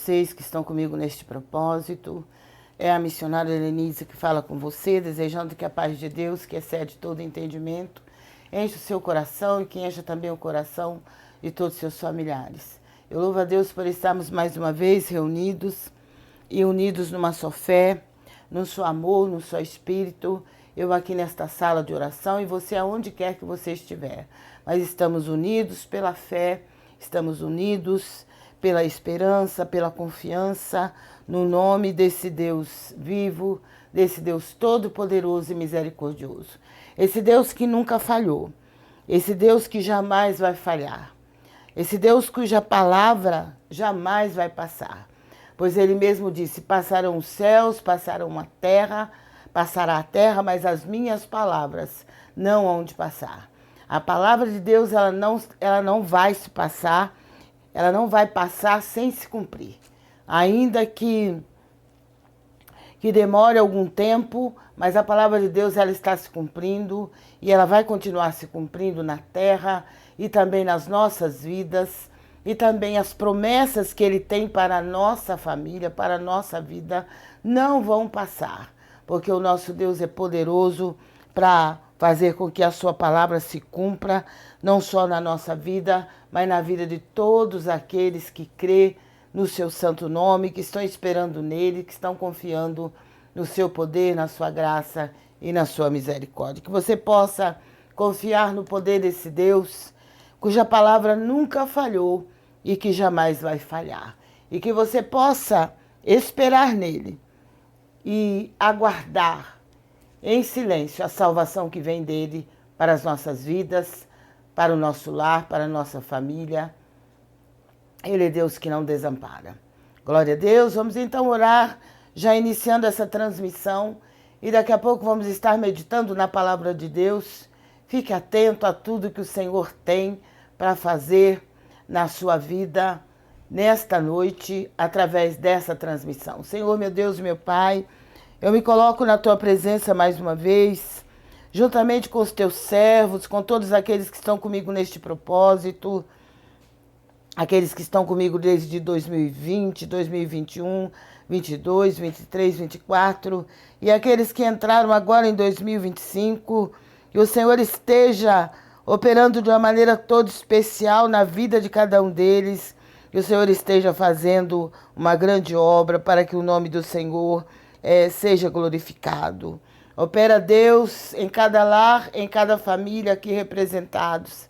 vocês que estão comigo neste propósito. É a missionária Helenise que fala com você, desejando que a paz de Deus, que excede todo entendimento, enche o seu coração e que encha também o coração de todos os seus familiares. Eu louvo a Deus por estarmos mais uma vez reunidos e unidos numa só fé, num só amor, num só espírito. Eu aqui nesta sala de oração e você aonde quer que você estiver. Mas estamos unidos pela fé, estamos unidos pela esperança, pela confiança, no nome desse Deus vivo, desse Deus todo-poderoso e misericordioso. Esse Deus que nunca falhou, esse Deus que jamais vai falhar, esse Deus cuja palavra jamais vai passar. Pois ele mesmo disse, passarão os céus, passarão a terra, passará a terra, mas as minhas palavras não hão de passar. A palavra de Deus, ela não vai se passar, ela não vai passar sem se cumprir. Ainda que demore algum tempo, mas a palavra de Deus, ela está se cumprindo e ela vai continuar se cumprindo na terra e também nas nossas vidas e também as promessas que ele tem para a nossa família, para a nossa vida, não vão passar, porque o nosso Deus é poderoso para fazer com que a sua palavra se cumpra, não só na nossa vida, mas na vida de todos aqueles que crê no seu santo nome, que estão esperando nele, que estão confiando no seu poder, na sua graça e na sua misericórdia. Que você possa confiar no poder desse Deus, cuja palavra nunca falhou e que jamais vai falhar. E que você possa esperar nele e aguardar em silêncio a salvação que vem dele para as nossas vidas, para o nosso lar, para a nossa família. Ele é Deus que não desampara. Glória a Deus. Vamos então orar, já iniciando essa transmissão. E daqui a pouco vamos estar meditando na palavra de Deus. Fique atento a tudo que o Senhor tem para fazer na sua vida nesta noite, através dessa transmissão. Senhor, meu Deus, meu Pai, eu me coloco na tua presença mais uma vez, juntamente com os teus servos, com todos aqueles que estão comigo neste propósito, aqueles que estão comigo desde 2020, 2021, 22, 23, 24, e aqueles que entraram agora em 2025, que o Senhor esteja operando de uma maneira toda especial na vida de cada um deles, que o Senhor esteja fazendo uma grande obra para que o nome do Senhor seja glorificado. Opera Deus em cada lar, em cada família aqui representados.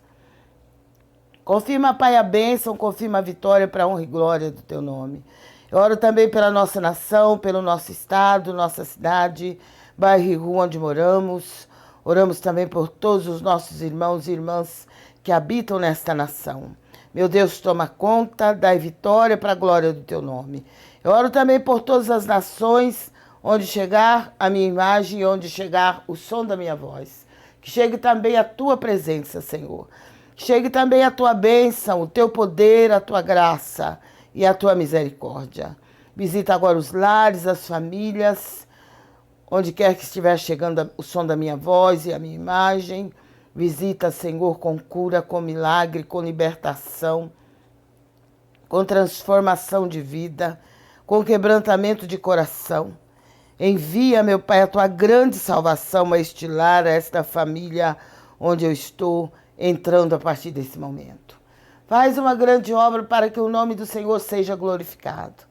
Confirma, Pai, a bênção, confirma a vitória para a honra e glória do teu nome. Eu oro também pela nossa nação, pelo nosso estado, nossa cidade, bairro e rua onde moramos. Oramos também por todos os nossos irmãos e irmãs que habitam nesta nação. Meu Deus, toma conta, dai vitória para a glória do teu nome. Eu oro também por todas as nações, onde chegar a minha imagem e onde chegar o som da minha voz. Que chegue também a tua presença, Senhor. Que chegue também a tua bênção, o teu poder, a tua graça e a tua misericórdia. Visita agora os lares, as famílias, onde quer que estiver chegando o som da minha voz e a minha imagem. Visita, Senhor, com cura, com milagre, com libertação, com transformação de vida, com quebrantamento de coração. Envia, meu Pai, a tua grande salvação a este lar, a esta família onde eu estou entrando a partir desse momento. Faz uma grande obra para que o nome do Senhor seja glorificado.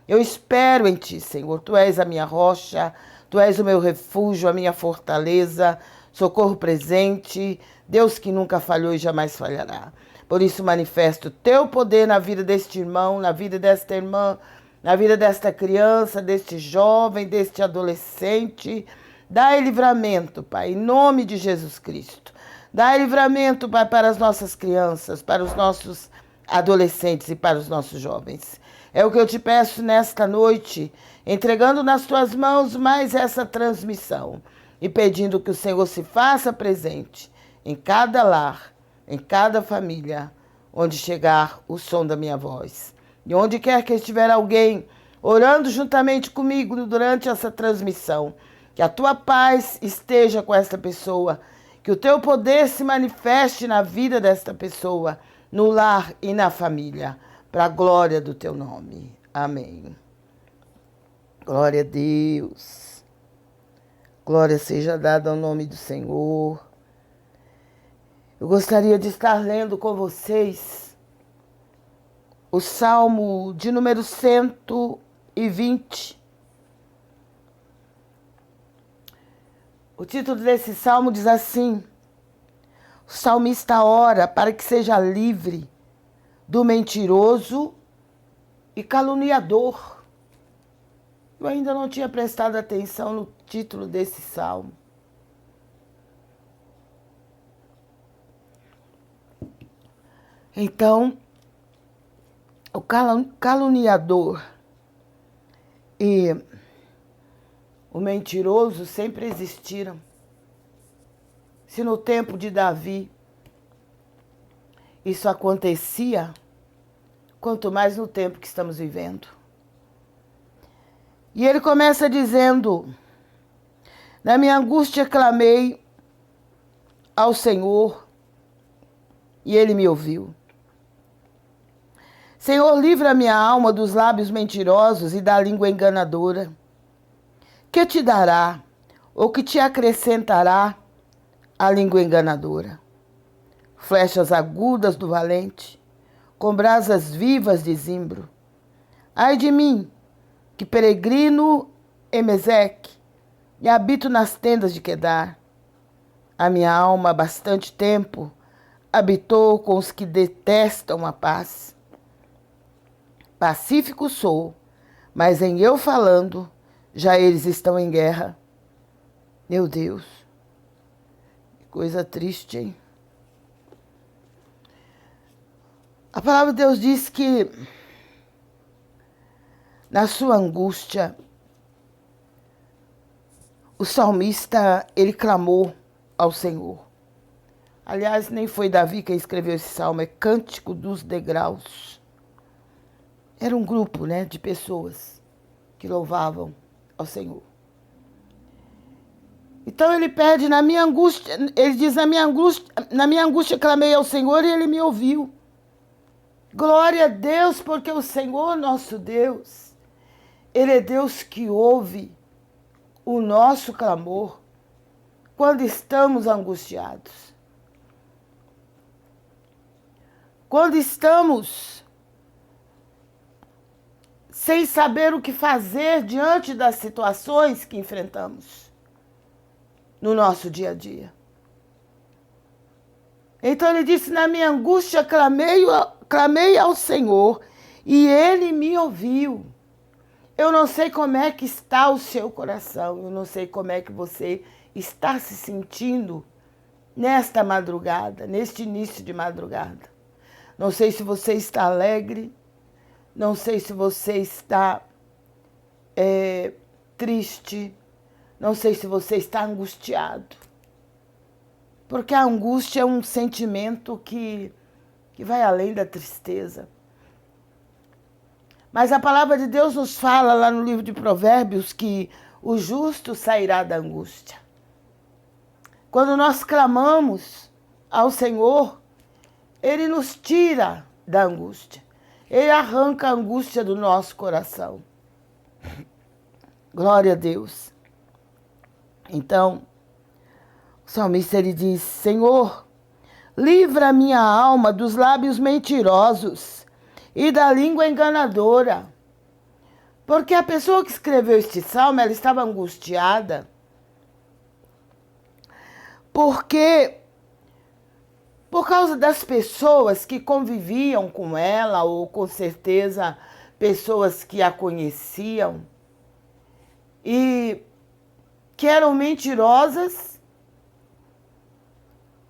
Eu espero em ti, Senhor. Tu és a minha rocha, tu és o meu refúgio, a minha fortaleza, socorro presente, Deus que nunca falhou e jamais falhará. Por isso manifesta o teu poder na vida deste irmão, na vida desta irmã, na vida desta criança, deste jovem, deste adolescente. Dai livramento, Pai, em nome de Jesus Cristo. Dai livramento, Pai, para as nossas crianças, para os nossos adolescentes e para os nossos jovens. É o que eu te peço nesta noite, entregando nas tuas mãos mais essa transmissão e pedindo que o Senhor se faça presente em cada lar, em cada família, onde chegar o som da minha voz. E onde quer que estiver alguém orando juntamente comigo durante essa transmissão, que a tua paz esteja com esta pessoa, que o teu poder se manifeste na vida desta pessoa, no lar e na família, para a glória do teu nome. Amém. Glória a Deus. Glória seja dada ao nome do Senhor. Eu gostaria de estar lendo com vocês o Salmo de número 120. O título desse salmo diz assim: o salmista ora para que seja livre do mentiroso e caluniador. Eu ainda não tinha prestado atenção no título desse salmo. Então, o caluniador e o mentiroso sempre existiram. Se no tempo de Davi isso acontecia, quanto mais no tempo que estamos vivendo. E ele começa dizendo: na minha angústia clamei ao Senhor e ele me ouviu. Senhor, livra a minha alma dos lábios mentirosos e da língua enganadora. Que te dará, ou que te acrescentará a língua enganadora? Flechas agudas do valente, com brasas vivas de zimbro. Ai de mim, que peregrino em Meseque e habito nas tendas de Quedar. A minha alma há bastante tempo habitou com os que detestam a paz. Pacífico sou, mas em eu falando, já eles estão em guerra. Meu Deus, que coisa triste, hein? A palavra de Deus diz que na sua angústia, o salmista, ele clamou ao Senhor. Aliás, nem foi Davi quem escreveu esse salmo, é Cântico dos Degraus. Era um grupo, de pessoas que louvavam ao Senhor. Então ele pede, na minha angústia, ele diz, na minha angústia clamei ao Senhor e ele me ouviu. Glória a Deus, porque o Senhor, nosso Deus, ele é Deus que ouve o nosso clamor quando estamos angustiados. Quando estamos sem saber o que fazer diante das situações que enfrentamos no nosso dia a dia. Então ele disse, na minha angústia clamei ao Senhor e ele me ouviu. Eu não sei como é que está o seu coração, eu não sei como é que você está se sentindo nesta madrugada, neste início de madrugada. Não sei se você está alegre, não sei se você está triste, não sei se você está angustiado. Porque a angústia é um sentimento que vai além da tristeza. Mas a palavra de Deus nos fala lá no livro de Provérbios que o justo sairá da angústia. Quando nós clamamos ao Senhor, Ele nos tira da angústia. Ele arranca a angústia do nosso coração. Glória a Deus. Então, o salmista ele diz, Senhor, livra a minha alma dos lábios mentirosos e da língua enganadora. Porque a pessoa que escreveu este salmo, ela estava angustiada. Porque, por causa das pessoas que conviviam com ela, ou com certeza pessoas que a conheciam, e que eram mentirosas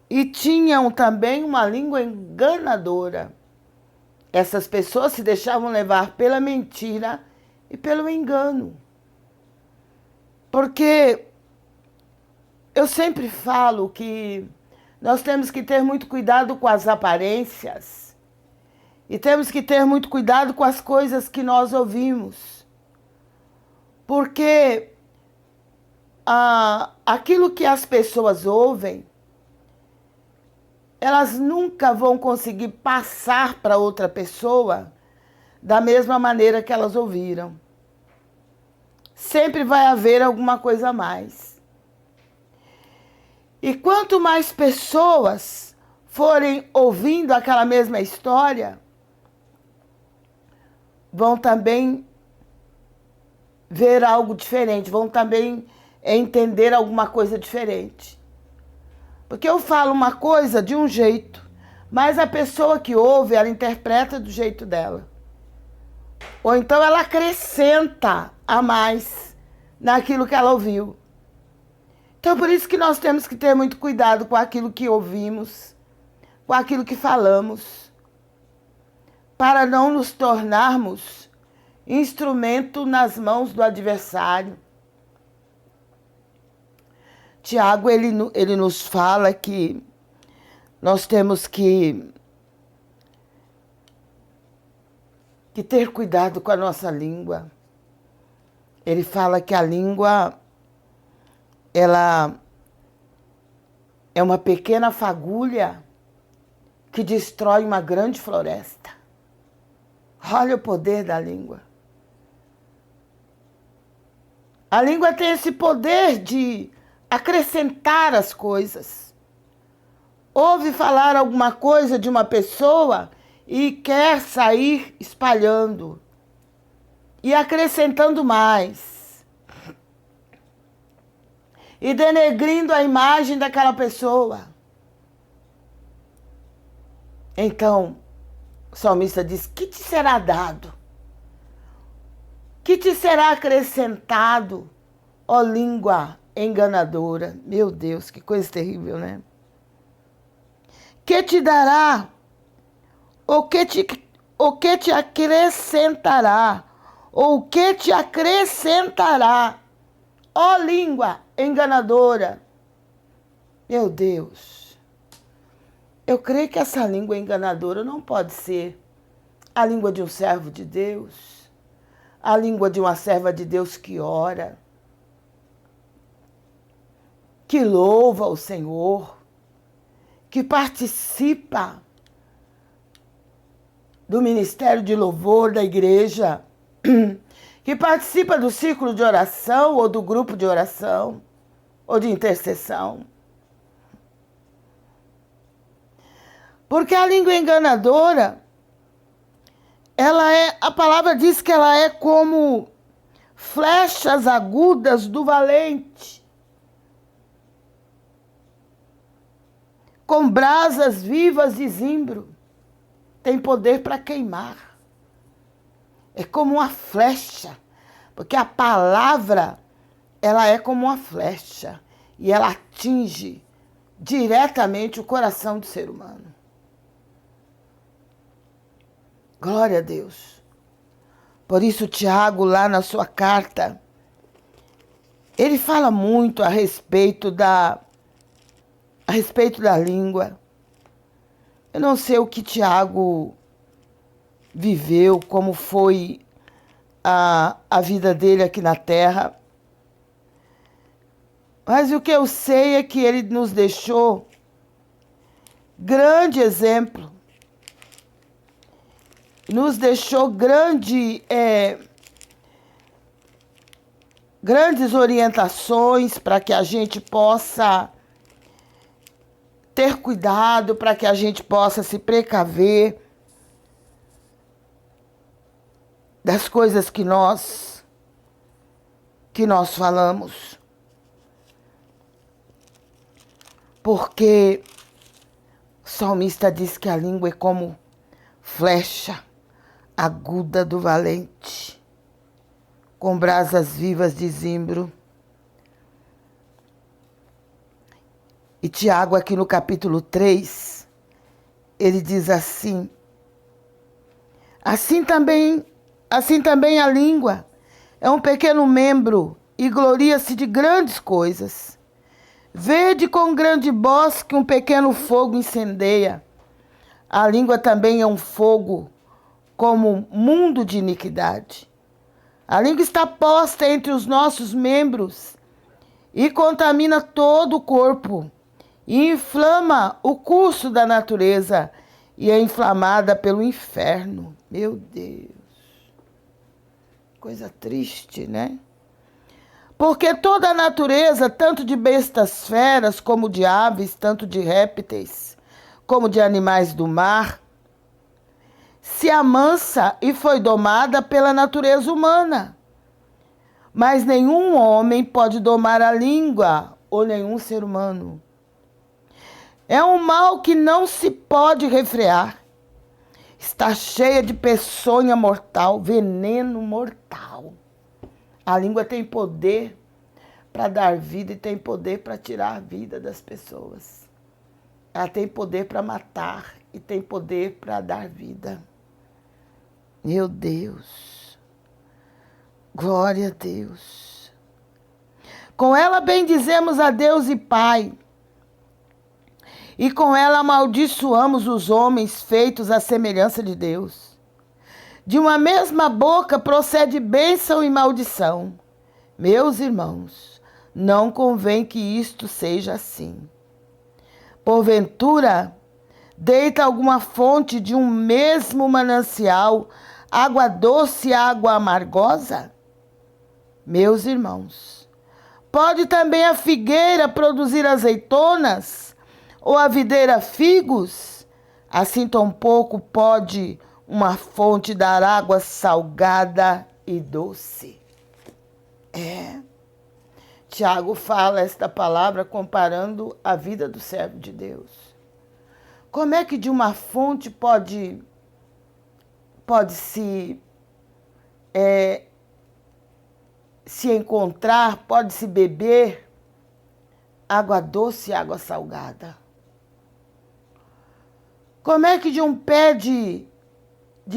e tinham também uma língua enganadora. Essas pessoas se deixavam levar pela mentira e pelo engano. Porque eu sempre falo que nós temos que ter muito cuidado com as aparências e temos que ter muito cuidado com as coisas que nós ouvimos. Porque aquilo que as pessoas ouvem, elas nunca vão conseguir passar para outra pessoa da mesma maneira que elas ouviram. Sempre vai haver alguma coisa a mais. E quanto mais pessoas forem ouvindo aquela mesma história, vão também ver algo diferente, vão também entender alguma coisa diferente. Porque eu falo uma coisa de um jeito, mas a pessoa que ouve, ela interpreta do jeito dela. Ou então ela acrescenta a mais naquilo que ela ouviu. Então por isso que nós temos que ter muito cuidado com aquilo que ouvimos, com aquilo que falamos, para não nos tornarmos instrumento nas mãos do adversário. Tiago, ele nos fala que nós temos que ter cuidado com a nossa língua. Ele fala que a língua, ela é uma pequena fagulha que destrói uma grande floresta. Olha o poder da língua. A língua tem esse poder de acrescentar as coisas. Ouve falar alguma coisa de uma pessoa e quer sair espalhando e acrescentando mais e denegrindo a imagem daquela pessoa. Então, o salmista diz: que te será dado? Que te será acrescentado, ó língua enganadora? Meu Deus, que coisa terrível, né? Que te dará? O que te acrescentará? Ou o que te acrescentará, ó língua enganadora? Meu Deus, eu creio que essa língua enganadora não pode ser a língua de um servo de Deus, a língua de uma serva de Deus que ora, que louva o Senhor, que participa do ministério de louvor da igreja, que participa do círculo de oração ou do grupo de oração ou de intercessão. Porque a língua enganadora, a palavra diz que ela é como flechas agudas do valente, com brasas vivas de zimbro. Tem poder para queimar. É como uma flecha, porque a palavra, ela é como uma flecha e ela atinge diretamente o coração do ser humano. Glória a Deus. Por isso, Tiago, lá na sua carta, ele fala muito a respeito da língua. Eu não sei o que Tiago viveu, como foi a vida dele aqui na terra. Mas o que eu sei é que ele nos deixou grande exemplo. Nos deixou grandes orientações para que a gente possa ter cuidado, para que a gente possa se precaver das coisas que nós falamos. Porque o salmista diz que a língua é como flecha aguda do valente, com brasas vivas de zimbro. E Tiago, aqui no capítulo 3, ele diz assim: assim também a língua é um pequeno membro e gloria-se de grandes coisas. Vede com grande bosque um pequeno fogo incendeia. A língua também é um fogo, como mundo de iniquidade. A língua está posta entre os nossos membros e contamina todo o corpo, e inflama o curso da natureza, e é inflamada pelo inferno. Meu Deus. coisa triste, né? Porque toda a natureza, tanto de bestas feras, como de aves, tanto de répteis, como de animais do mar, se amansa e foi domada pela natureza humana. Mas nenhum homem pode domar a língua, ou nenhum ser humano. É um mal que não se pode refrear. Está cheia de peçonha mortal, veneno mortal. A língua tem poder para dar vida e tem poder para tirar a vida das pessoas. Ela tem poder para matar e tem poder para dar vida. Meu Deus. Glória a Deus. Com ela bendizemos a Deus e Pai. E com ela amaldiçoamos os homens feitos à semelhança de Deus. De uma mesma boca procede bênção e maldição. Meus irmãos, não convém que isto seja assim. Porventura, deita alguma fonte de um mesmo manancial, água doce e água amargosa? Meus irmãos, pode também a figueira produzir azeitonas, ou a videira figos? Assim tampouco pode uma fonte dar água salgada e doce. Tiago fala esta palavra comparando a vida do servo de Deus. Como é que de uma fonte pode se encontrar, pode se beber água doce e água salgada? Como é que de um pé de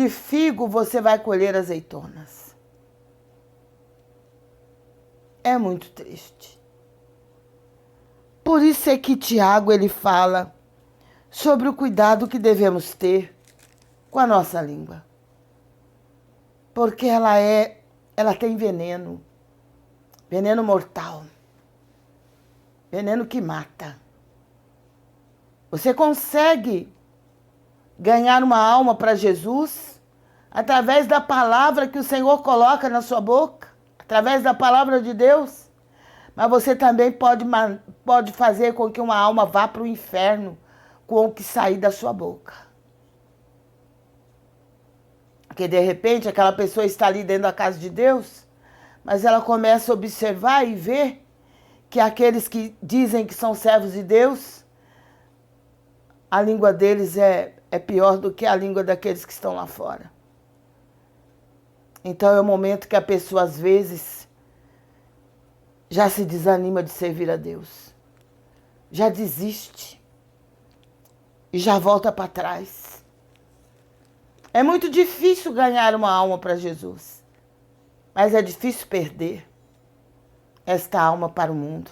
figo você vai colher azeitonas? É muito triste. Por isso é que Tiago ele fala sobre o cuidado que devemos ter com a nossa língua. Porque ela tem veneno, veneno mortal, veneno que mata. Você consegue ganhar uma alma para Jesus através da palavra que o Senhor coloca na sua boca, através da palavra de Deus. Mas você também pode fazer com que uma alma vá para o inferno com o que sair da sua boca. Porque de repente aquela pessoa está ali dentro da casa de Deus, mas ela começa a observar e ver que aqueles que dizem que são servos de Deus, a língua deles é pior do que a língua daqueles que estão lá fora. Então é o momento que a pessoa, às vezes, já se desanima de servir a Deus. Já desiste. E já volta para trás. É muito difícil ganhar uma alma para Jesus. Mas é difícil perder esta alma para o mundo.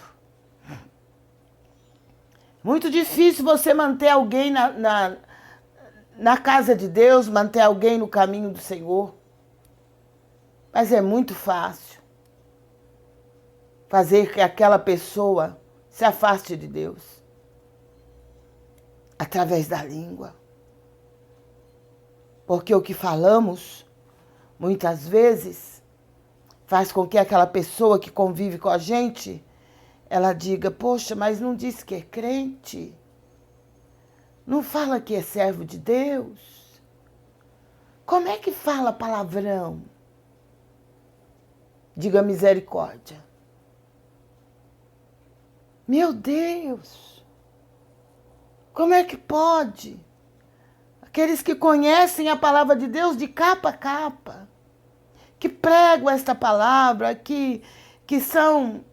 Muito difícil você manter alguém na casa de Deus, manter alguém no caminho do Senhor. Mas é muito fácil fazer que aquela pessoa se afaste de Deus através da língua. Porque o que falamos, muitas vezes, faz com que aquela pessoa que convive com a gente, ela diga, poxa, mas não diz que é crente? Não fala que é servo de Deus? Como é que fala palavrão? Diga misericórdia. Meu Deus! Como é que pode? Aqueles que conhecem a palavra de Deus de capa a capa, que pregam esta palavra, que são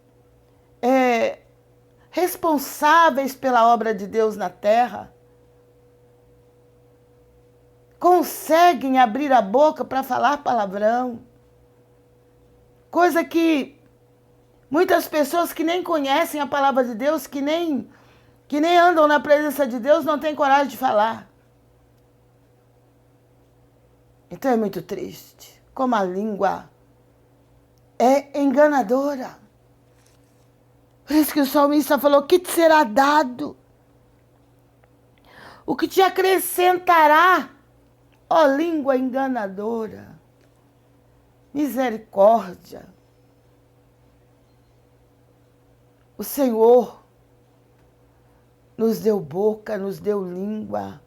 responsáveis pela obra de Deus na terra, conseguem abrir a boca para falar palavrão. Coisa que muitas pessoas que nem conhecem a palavra de Deus, que nem andam na presença de Deus, não têm coragem de falar. Então é muito triste como a língua é enganadora. Por isso que o salmista falou, o que te será dado? O que te acrescentará, ó língua enganadora? misericórdia. O Senhor nos deu boca, nos deu língua,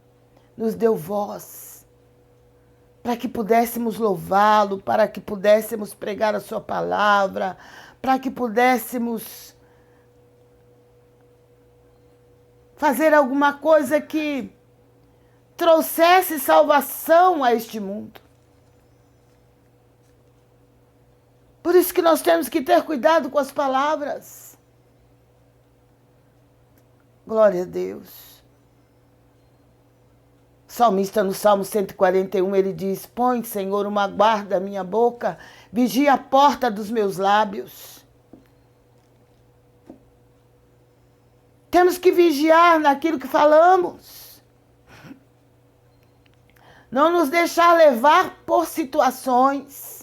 nos deu voz, para que pudéssemos louvá-lo, para que pudéssemos pregar a sua palavra, para que pudéssemos fazer alguma coisa que trouxesse salvação a este mundo. Por isso que nós temos que ter cuidado com as palavras. Glória a Deus. O salmista no Salmo 141, ele diz: põe, Senhor, uma guarda à minha boca, vigia a porta dos meus lábios. Temos que vigiar naquilo que falamos. Não nos deixar levar por situações.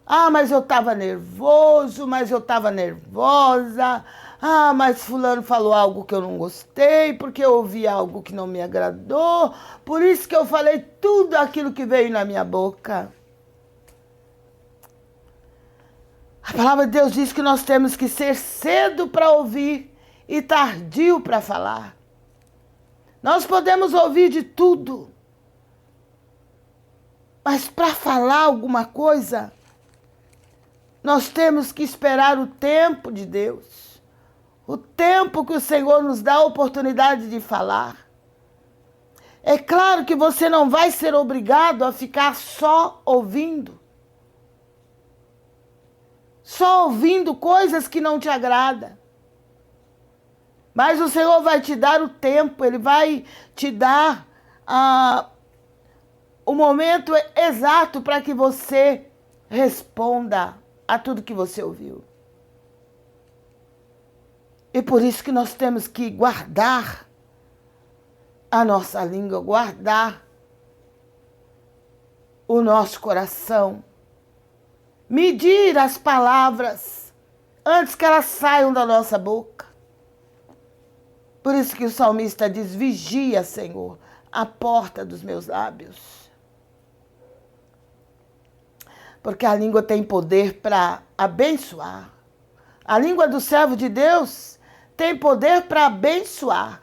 Ah, mas eu estava nervoso, mas eu estava nervosa. Ah, mas fulano falou algo que eu não gostei, porque eu ouvi algo que não me agradou. Por isso que eu falei tudo aquilo que veio na minha boca. A palavra de Deus diz que nós temos que ser cedo para ouvir e tardio para falar. Nós podemos ouvir de tudo, mas para falar alguma coisa, nós temos que esperar o tempo de Deus, o tempo que o Senhor nos dá a oportunidade de falar. É claro que você não vai ser obrigado a ficar só ouvindo coisas que não te agradam. Mas o Senhor vai te dar o tempo, Ele vai te dar o momento exato para que você responda a tudo que você ouviu. E por isso que nós temos que guardar a nossa língua, guardar o nosso coração, medir as palavras antes que elas saiam da nossa boca. Por isso que o salmista diz: vigia, Senhor, a porta dos meus lábios. Porque a língua tem poder para abençoar. A língua do servo de Deus tem poder para abençoar.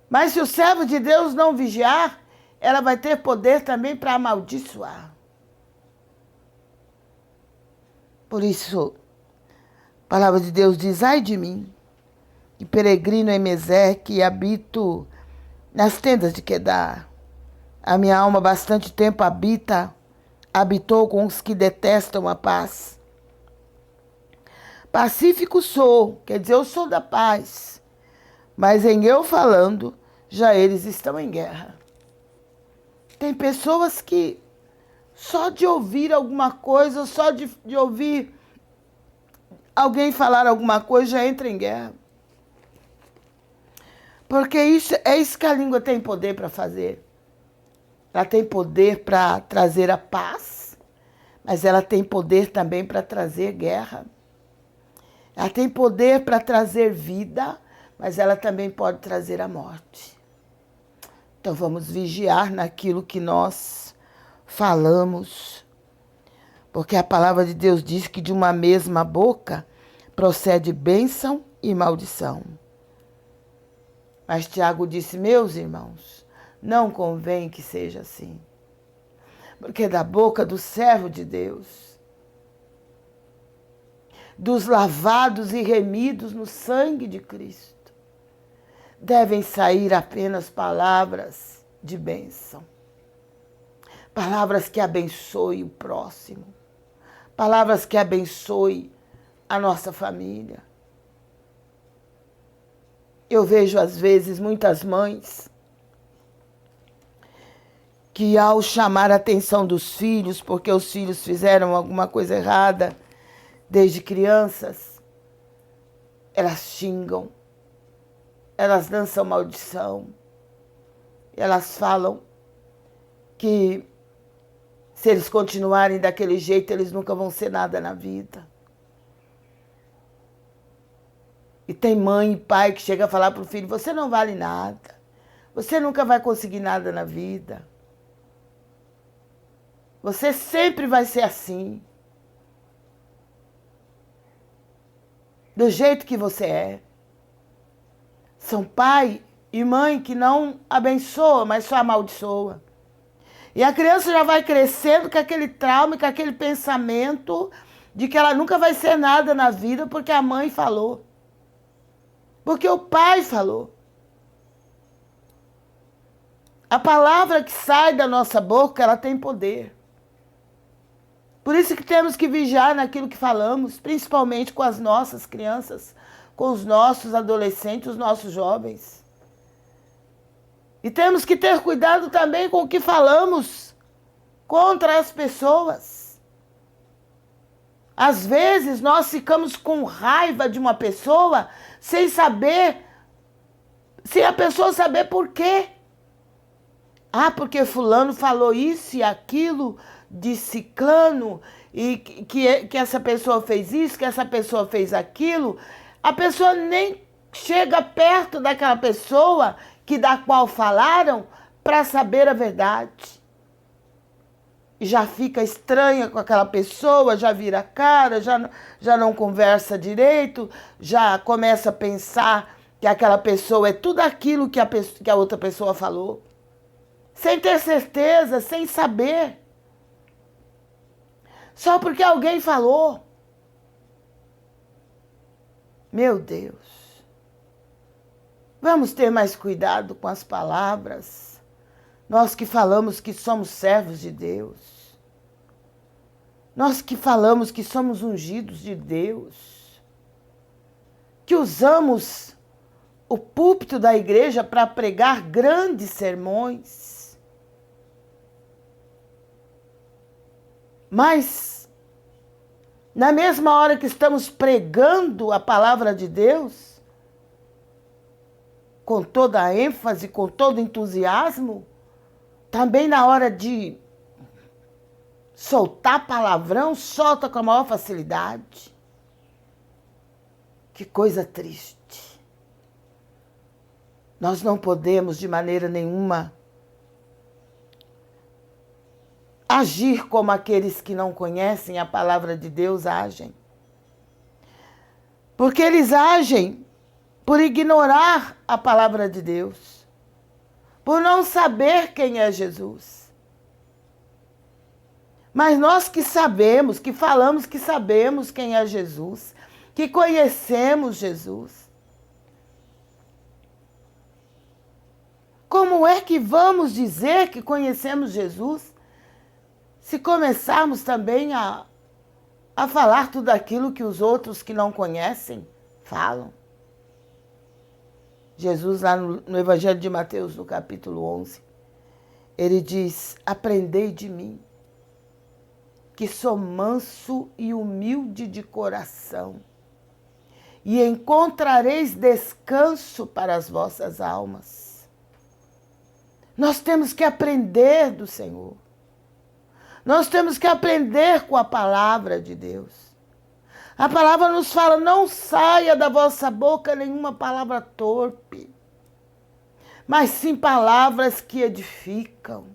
Mas se o servo de Deus não vigiar, ela vai ter poder também para amaldiçoar. Por isso, a palavra de Deus diz: ai de mim, que peregrino em Meseque e habito nas tendas de Quedar. A minha alma bastante tempo habitou com os que detestam a paz. Pacífico sou, quer dizer, eu sou da paz, mas em eu falando, já eles estão em guerra. Tem pessoas que só de ouvir alguma coisa, só de ouvir alguém falar alguma coisa, já entra em guerra. Porque é isso que a língua tem poder para fazer. Ela tem poder para trazer a paz, mas ela tem poder também para trazer guerra. Ela tem poder para trazer vida, mas ela também pode trazer a morte. Então vamos vigiar naquilo que nós falamos, porque a palavra de Deus diz que de uma mesma boca procede bênção e maldição. Mas Tiago disse: meus irmãos, não convém que seja assim, porque da boca do servo de Deus, dos lavados e remidos no sangue de Cristo, devem sair apenas palavras de bênção. Palavras que abençoem o próximo. Palavras que abençoem a nossa família. Eu vejo, às vezes, muitas mães que, ao chamar a atenção dos filhos, porque os filhos fizeram alguma coisa errada desde crianças, elas xingam, elas lançam maldição, elas falam que se eles continuarem daquele jeito, eles nunca vão ser nada na vida. E tem mãe e pai que chega a falar para o filho: você não vale nada, você nunca vai conseguir nada na vida. Você sempre vai ser assim. Do jeito que você é. São pai e mãe que não abençoa, mas só amaldiçoa. E a criança já vai crescendo com aquele trauma, com aquele pensamento de que ela nunca vai ser nada na vida porque a mãe falou. Porque o pai falou. A palavra que sai da nossa boca, ela tem poder. Por isso que temos que vigiar naquilo que falamos, principalmente com as nossas crianças, com os nossos adolescentes, os nossos jovens. E temos que ter cuidado também com o que falamos contra as pessoas. Às vezes nós ficamos com raiva de uma pessoa sem saber, sem a pessoa saber por quê. Ah, porque fulano falou isso e aquilo de ciclano, e que essa pessoa fez isso, que essa pessoa fez aquilo. A pessoa nem chega perto daquela pessoa da qual falaram para saber a verdade. E já fica estranha com aquela pessoa, já vira a cara, já não conversa direito, já começa a pensar que aquela pessoa é tudo aquilo que a outra pessoa falou. Sem ter certeza, sem saber. Só porque alguém falou. Meu Deus. Vamos ter mais cuidado com as palavras. Nós que falamos que somos servos de Deus. Nós que falamos que somos ungidos de Deus. Que usamos o púlpito da igreja para pregar grandes sermões. Mas, na mesma hora que estamos pregando a palavra de Deus, com toda a ênfase, com todo o entusiasmo, também na hora de soltar palavrão, solta com a maior facilidade. Que coisa triste. Nós não podemos, de maneira nenhuma, agir como aqueles que não conhecem a palavra de Deus agem. Porque eles agem por ignorar a palavra de Deus, por não saber quem é Jesus. Mas nós que sabemos, que falamos que sabemos quem é Jesus, que conhecemos Jesus, como é que vamos dizer que conhecemos Jesus se começarmos também a falar tudo aquilo que os outros que não conhecem falam? Jesus, lá no Evangelho de Mateus, no capítulo 11, ele diz: aprendei de mim, que sou manso e humilde de coração, e encontrareis descanso para as vossas almas. Nós temos que aprender do Senhor. Nós temos que aprender com a palavra de Deus. A palavra nos fala: não saia da vossa boca nenhuma palavra torpe, mas sim palavras que edificam.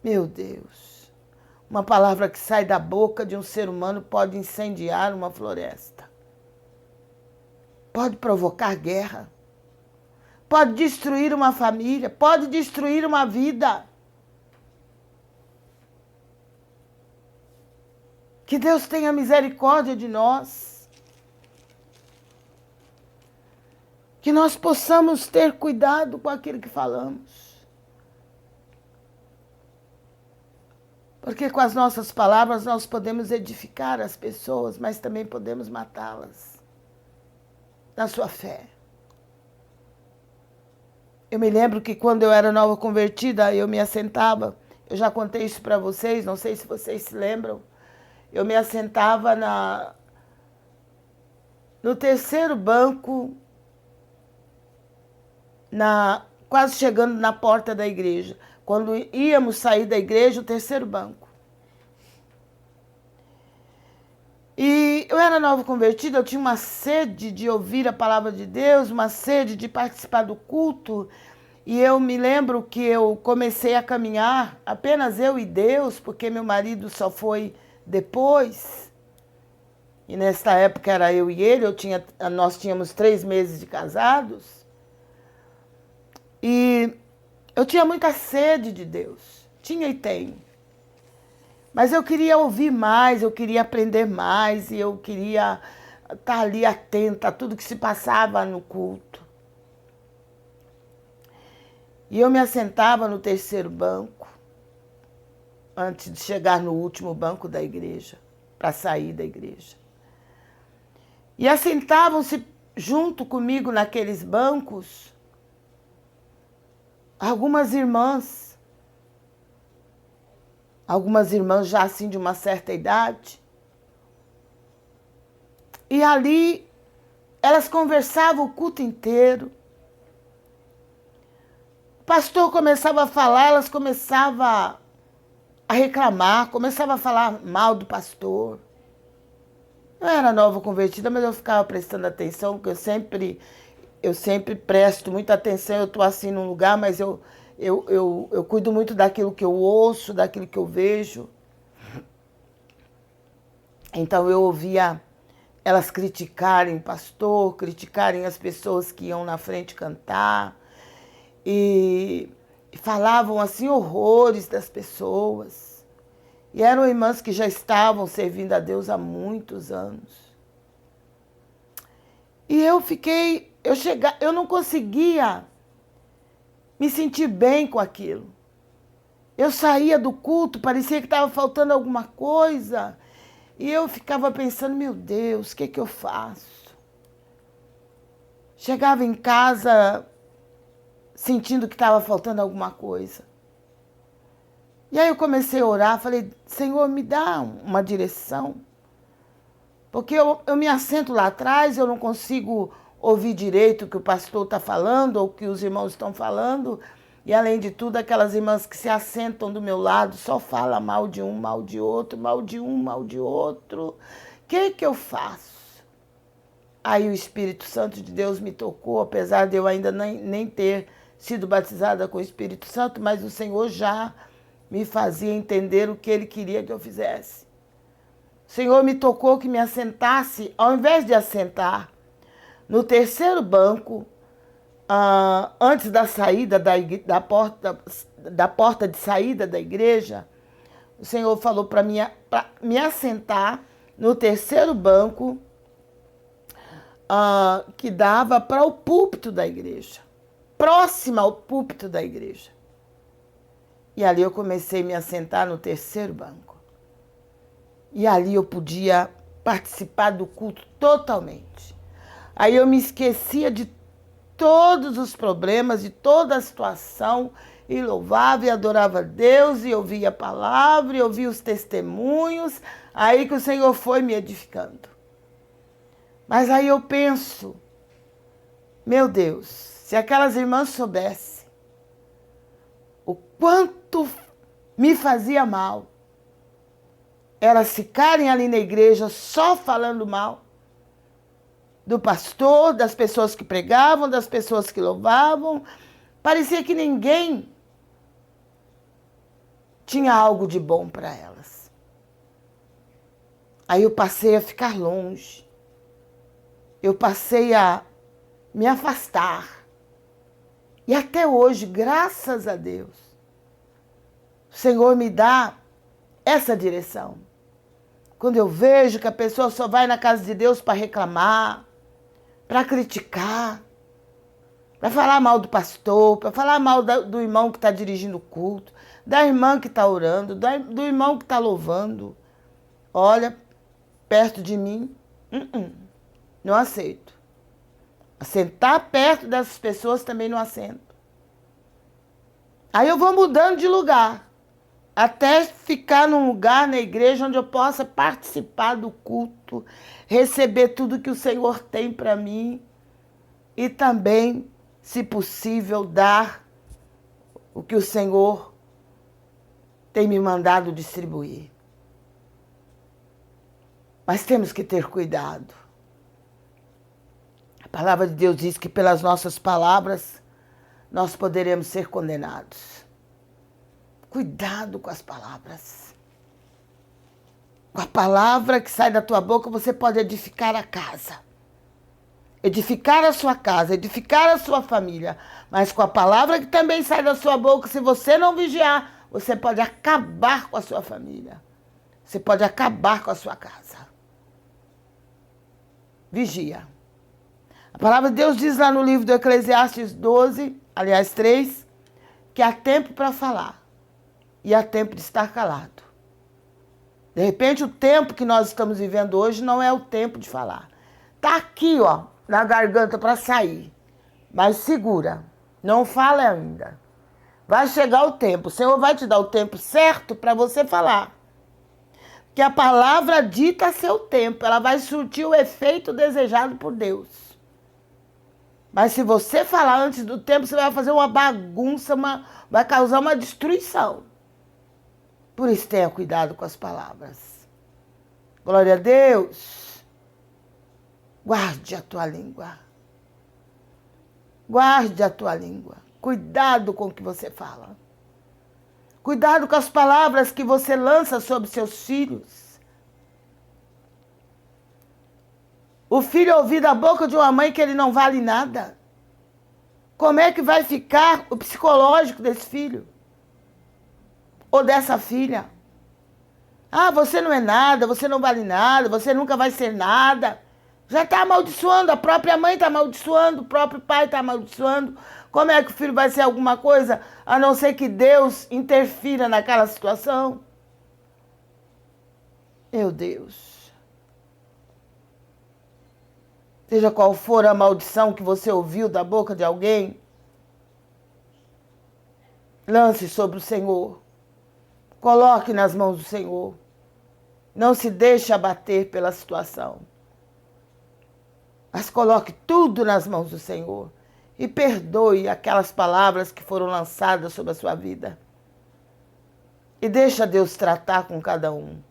Meu Deus, uma palavra que sai da boca de um ser humano pode incendiar uma floresta, pode provocar guerra, pode destruir uma família, pode destruir uma vida. Que Deus tenha misericórdia de nós. Que nós possamos ter cuidado com aquilo que falamos. Porque com as nossas palavras nós podemos edificar as pessoas, mas também podemos matá-las na sua fé. Eu me lembro que quando eu era nova convertida, eu me assentava, eu já contei isso para vocês, não sei se vocês se lembram, eu me assentava no terceiro banco, quase chegando na porta da igreja. Quando íamos sair da igreja, o terceiro banco. E eu era nova convertida, eu tinha uma sede de ouvir a palavra de Deus, uma sede de participar do culto. E eu me lembro que eu comecei a caminhar, apenas eu e Deus, porque meu marido só foi depois. E nessa época era eu e ele, nós tínhamos 3 meses de casados. E eu tinha muita sede de Deus. Tinha e tenho. Mas eu queria ouvir mais, eu queria aprender mais, e eu queria estar ali atenta a tudo que se passava no culto. E eu me assentava no terceiro banco, antes de chegar no último banco da igreja, para sair da igreja. E assentavam-se junto comigo naqueles bancos algumas irmãs já assim de uma certa idade. E ali elas conversavam o culto inteiro. O pastor começava a falar, elas começavam a reclamar, começavam a falar mal do pastor. Eu era nova convertida, mas eu ficava prestando atenção, porque eu sempre presto muita atenção. Eu estou assim num lugar, mas eu cuido muito daquilo que eu ouço, daquilo que eu vejo. Então eu ouvia elas criticarem o pastor, criticarem as pessoas que iam na frente cantar. E falavam assim horrores das pessoas. E eram irmãs que já estavam servindo a Deus há muitos anos. E eu não conseguia me sentir bem com aquilo. Eu saía do culto, parecia que estava faltando alguma coisa. E eu ficava pensando, meu Deus, o que eu faço? Chegava em casa sentindo que estava faltando alguma coisa. E aí eu comecei a orar, falei, Senhor, me dá uma direção. Porque eu me assento lá atrás, eu não consigo ouvir direito o que o pastor está falando ou o que os irmãos estão falando. E além de tudo, aquelas irmãs que se assentam do meu lado só falam mal de um, mal de outro, mal de um, mal de outro. O que eu faço? Aí o Espírito Santo de Deus me tocou, apesar de eu ainda nem ter sido batizada com o Espírito Santo, mas o Senhor já me fazia entender o que Ele queria que eu fizesse. O Senhor me tocou que me assentasse, ao invés de assentar no terceiro banco, antes da saída da porta de saída da igreja, o Senhor falou para me assentar no terceiro banco que dava para o púlpito da igreja, próxima ao púlpito da igreja. E ali eu comecei a me assentar no terceiro banco. E ali eu podia participar do culto totalmente. Aí eu me esquecia de todos os problemas, de toda a situação, e louvava e adorava a Deus, e ouvia a palavra, e ouvia os testemunhos, aí que o Senhor foi me edificando. Mas aí eu penso, meu Deus, se aquelas irmãs soubessem o quanto me fazia mal elas ficarem ali na igreja só falando mal do pastor, das pessoas que pregavam, das pessoas que louvavam. Parecia que ninguém tinha algo de bom para elas. Aí eu passei a ficar longe. Eu passei a me afastar. E até hoje, graças a Deus, o Senhor me dá essa direção. Quando eu vejo que a pessoa só vai na casa de Deus para reclamar, para criticar, para falar mal do pastor, para falar mal do irmão que está dirigindo o culto, da irmã que está orando, do irmão que está louvando. Olha, perto de mim, não aceito. Sentar perto dessas pessoas também não assento. Aí eu vou mudando de lugar, até ficar num lugar na igreja onde eu possa participar do culto, receber tudo que o Senhor tem para mim e também, se possível, dar o que o Senhor tem me mandado distribuir. Mas temos que ter cuidado. A palavra de Deus diz que pelas nossas palavras nós poderemos ser condenados. Cuidado com as palavras. Com a palavra que sai da tua boca, você pode edificar a casa. Edificar a sua casa, edificar a sua família. Mas com a palavra que também sai da sua boca, se você não vigiar, você pode acabar com a sua família. Você pode acabar com a sua casa. Vigia. A palavra de Deus diz lá no livro do Eclesiastes 3, que há tempo para falar e há tempo de estar calado. De repente, o tempo que nós estamos vivendo hoje não é o tempo de falar. Está aqui, ó, na garganta para sair. Mas segura, não fala ainda. Vai chegar o tempo, o Senhor vai te dar o tempo certo para você falar. Porque a palavra dita seu tempo, ela vai surtir o efeito desejado por Deus. Mas se você falar antes do tempo, você vai fazer uma bagunça, vai causar uma destruição. Por isso tenha cuidado com as palavras. Glória a Deus. Guarde a tua língua. Guarde a tua língua. Cuidado com o que você fala. Cuidado com as palavras que você lança sobre seus filhos. O filho ouvir da boca de uma mãe que ele não vale nada. Como é que vai ficar o psicológico desse filho? Ou dessa filha? Ah, você não é nada, você não vale nada, você nunca vai ser nada. Já está amaldiçoando, a própria mãe está amaldiçoando, o próprio pai está amaldiçoando. Como é que o filho vai ser alguma coisa, a não ser que Deus interfira naquela situação? Meu Deus. Seja qual for a maldição que você ouviu da boca de alguém, lance sobre o Senhor. Coloque nas mãos do Senhor. Não se deixe abater pela situação. Mas coloque tudo nas mãos do Senhor. E perdoe aquelas palavras que foram lançadas sobre a sua vida. E deixa Deus tratar com cada um.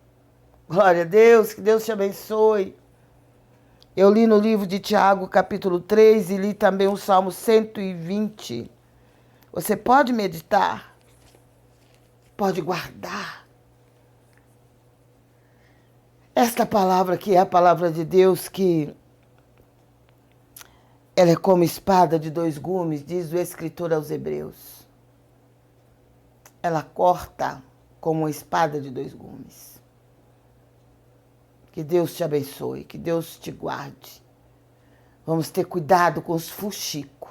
Glória a Deus, que Deus te abençoe. Eu li no livro de Tiago, capítulo 3, e li também o Salmo 120. Você pode meditar. Pode guardar. Esta palavra que é a palavra de Deus, que ela é como espada de dois gumes, diz o escritor aos Hebreus. Ela corta como uma espada de dois gumes. Que Deus te abençoe, que Deus te guarde. Vamos ter cuidado com os fuxicos.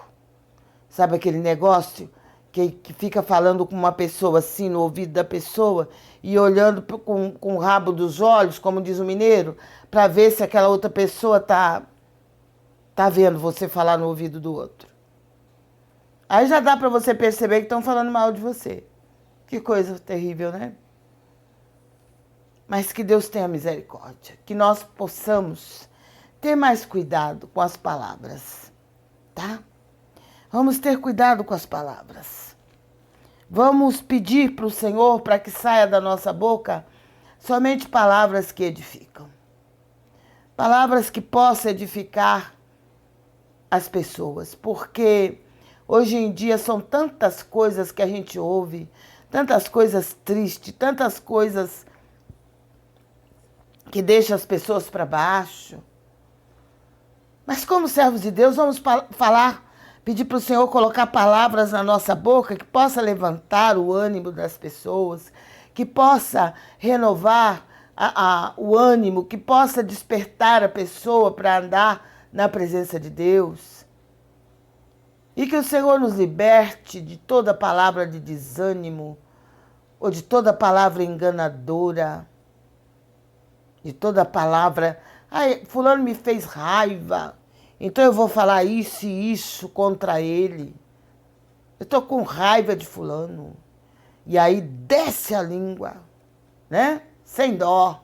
Sabe aquele negócio que fica falando com uma pessoa assim no ouvido da pessoa e olhando com o rabo dos olhos, como diz o mineiro, para ver se aquela outra pessoa tá vendo você falar no ouvido do outro. Aí já dá para você perceber que estão falando mal de você. Que coisa terrível, né? Mas que Deus tenha misericórdia, que nós possamos ter mais cuidado com as palavras, tá? Vamos ter cuidado com as palavras. Vamos pedir para o Senhor para que saia da nossa boca somente palavras que edificam. Palavras que possam edificar as pessoas. Porque hoje em dia são tantas coisas que a gente ouve, tantas coisas tristes, tantas coisas que deixam as pessoas para baixo. Mas como servos de Deus, vamos pedir para o Senhor colocar palavras na nossa boca que possa levantar o ânimo das pessoas, que possa renovar o ânimo, que possa despertar a pessoa para andar na presença de Deus. E que o Senhor nos liberte de toda palavra de desânimo, ou de toda palavra enganadora, de toda palavra, ai, fulano me fez raiva, então eu vou falar isso e isso contra ele. Eu estou com raiva de fulano. E aí desce a língua, né? Sem dó.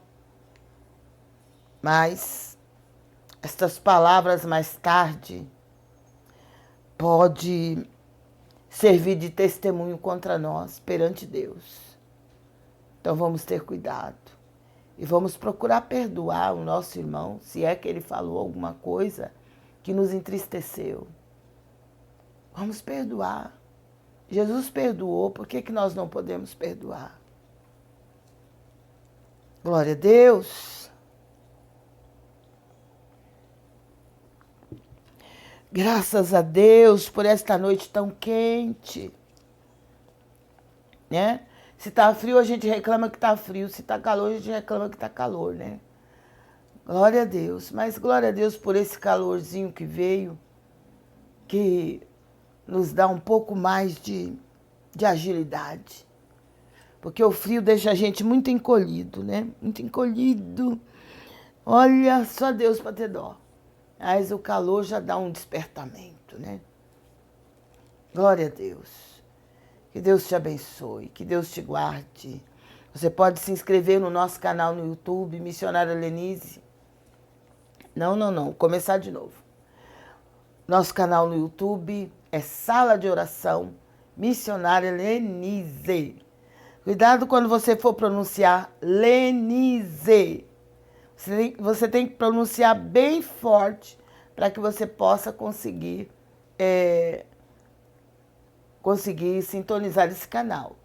Mas estas palavras mais tarde pode servir de testemunho contra nós perante Deus. Então vamos ter cuidado. E vamos procurar perdoar o nosso irmão, se é que ele falou alguma coisa que nos entristeceu. Vamos perdoar. Jesus perdoou, por que nós não podemos perdoar? Glória a Deus. Graças a Deus por esta noite tão quente. Né? Se tá frio, a gente reclama que tá frio. Se tá calor, a gente reclama que tá calor, né? Glória a Deus. Mas glória a Deus por esse calorzinho que veio, que nos dá um pouco mais de agilidade. Porque o frio deixa a gente muito encolhido, né? Muito encolhido. Olha, só Deus para ter dó. Mas o calor já dá um despertamento, né? Glória a Deus. Que Deus te abençoe, que Deus te guarde. Você pode se inscrever no nosso canal no YouTube, Missionária Lenise. Não, começar de novo. Nosso canal no YouTube é Sala de Oração Missionária Lenise. Cuidado quando você for pronunciar Lenise. Você tem que pronunciar bem forte para que você possa conseguir sintonizar esse canal.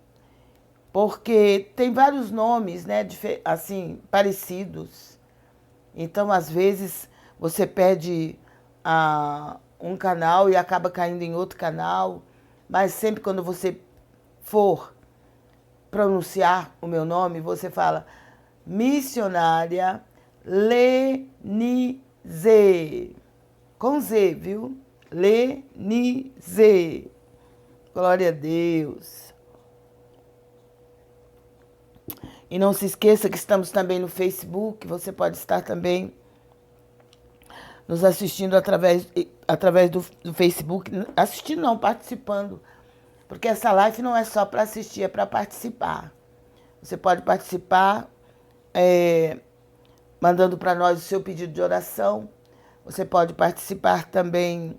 Porque tem vários nomes, né, assim, parecidos. Então, às vezes, você pede um canal e acaba caindo em outro canal. Mas sempre quando você for pronunciar o meu nome, você fala Missionária Lenise. Com Z, viu? Lenise. Glória a Deus. E não se esqueça que estamos também no Facebook. Você pode estar também nos assistindo através do Facebook. Assistindo não, participando. Porque essa live não é só para assistir, é para participar. Você pode participar mandando para nós o seu pedido de oração. Você pode participar também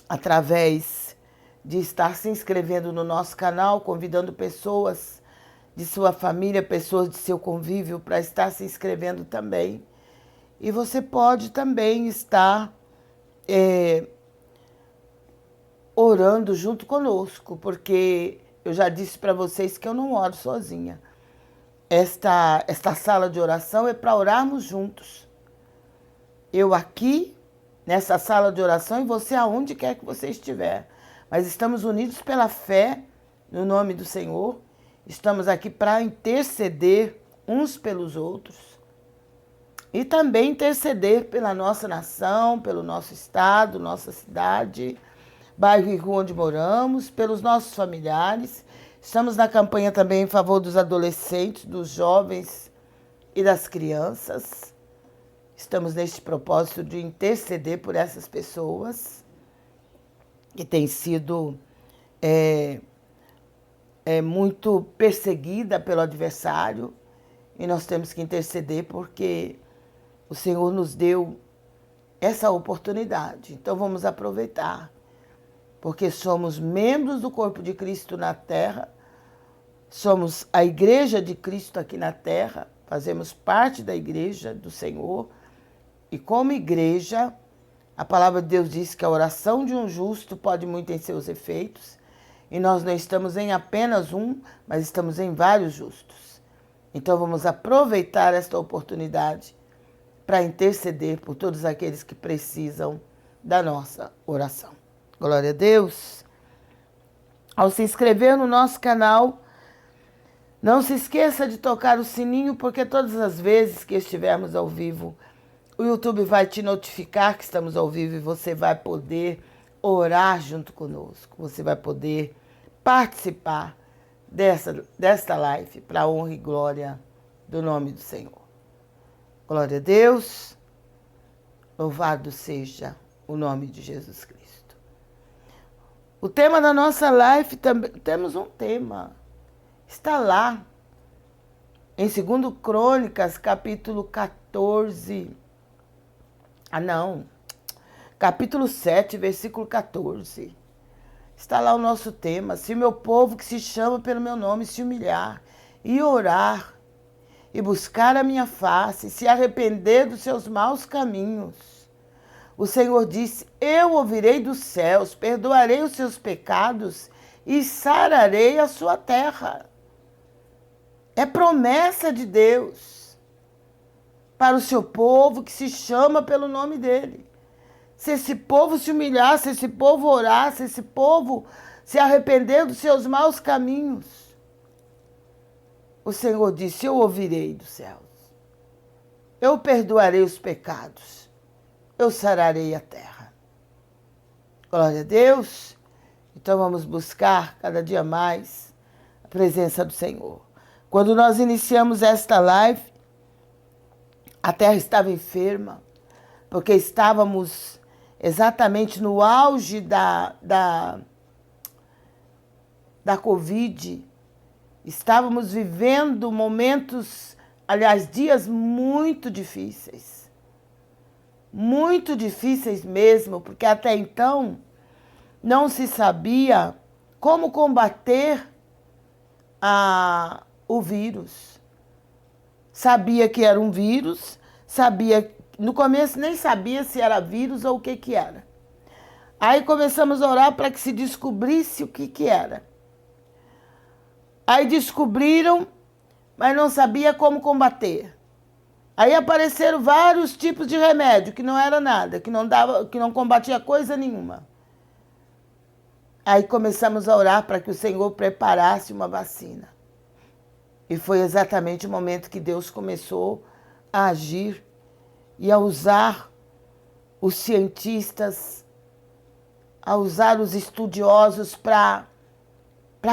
através de estar se inscrevendo no nosso canal, convidando pessoas de sua família, pessoas de seu convívio para estar se inscrevendo também. E você pode também estar orando junto conosco, porque eu já disse para vocês que eu não oro sozinha. Esta sala de oração é para orarmos juntos. Eu aqui, nessa sala de oração, e você aonde quer que você estiver. Mas estamos unidos pela fé, no nome do Senhor. Estamos aqui para interceder uns pelos outros. E também interceder pela nossa nação, pelo nosso estado, nossa cidade, bairro e rua onde moramos, pelos nossos familiares. Estamos na campanha também em favor dos adolescentes, dos jovens e das crianças. Estamos neste propósito de interceder por essas pessoas que têm sido muito perseguida pelo adversário. E nós temos que interceder porque o Senhor nos deu essa oportunidade. Então vamos aproveitar. Porque somos membros do corpo de Cristo na terra, somos a igreja de Cristo aqui na terra, fazemos parte da igreja do Senhor, e como igreja, a palavra de Deus diz que a oração de um justo pode muito em seus efeitos, e nós não estamos em apenas um, mas estamos em vários justos. Então vamos aproveitar esta oportunidade para interceder por todos aqueles que precisam da nossa oração. Glória a Deus. Ao se inscrever no nosso canal, não se esqueça de tocar o sininho, porque todas as vezes que estivermos ao vivo, o YouTube vai te notificar que estamos ao vivo e você vai poder orar junto conosco. Você vai poder participar desta live para a honra e glória do nome do Senhor. Glória a Deus. Louvado seja o nome de Jesus Cristo. O tema da nossa live, também temos um tema. Está lá, em 2 Crônicas, capítulo 14. Capítulo 7, versículo 14. Está lá o nosso tema. Se o meu povo que se chama pelo meu nome se humilhar e orar e buscar a minha face, se arrepender dos seus maus caminhos, O Senhor disse: eu ouvirei dos céus, perdoarei os seus pecados e sararei a sua terra. É promessa de Deus para o seu povo que se chama pelo nome dele. Se esse povo se humilhar, se esse povo orar, se esse povo se arrepender dos seus maus caminhos, o Senhor disse: eu ouvirei dos céus, eu perdoarei os pecados, eu sararei a terra. Glória a Deus. Então vamos buscar cada dia mais a presença do Senhor. Quando nós iniciamos esta live, a terra estava enferma, porque estávamos exatamente no auge da Covid. Estávamos vivendo momentos, aliás, dias muito difíceis mesmo, porque até então não se sabia como combater o vírus. Sabia que era um vírus, no começo nem sabia se era vírus ou o que era. Aí começamos a orar para que se descobrisse o que era. Aí descobriram, mas não sabia como combater. Aí apareceram vários tipos de remédio, que não era nada, que não combatia coisa nenhuma. Aí começamos a orar para que o Senhor preparasse uma vacina. E foi exatamente o momento que Deus começou a agir e a usar os cientistas, a usar os estudiosos para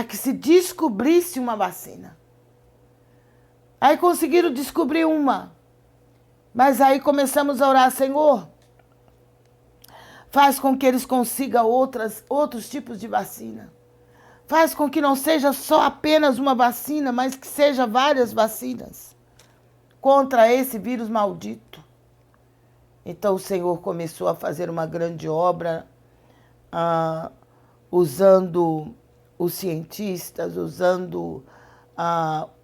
que se descobrisse uma vacina. Aí conseguiram descobrir uma. Mas aí começamos a orar: Senhor, faz com que eles consigam outros tipos de vacina. Faz com que não seja só apenas uma vacina, mas que seja várias vacinas contra esse vírus maldito. Então o Senhor começou a fazer uma grande obra, usando os cientistas, usando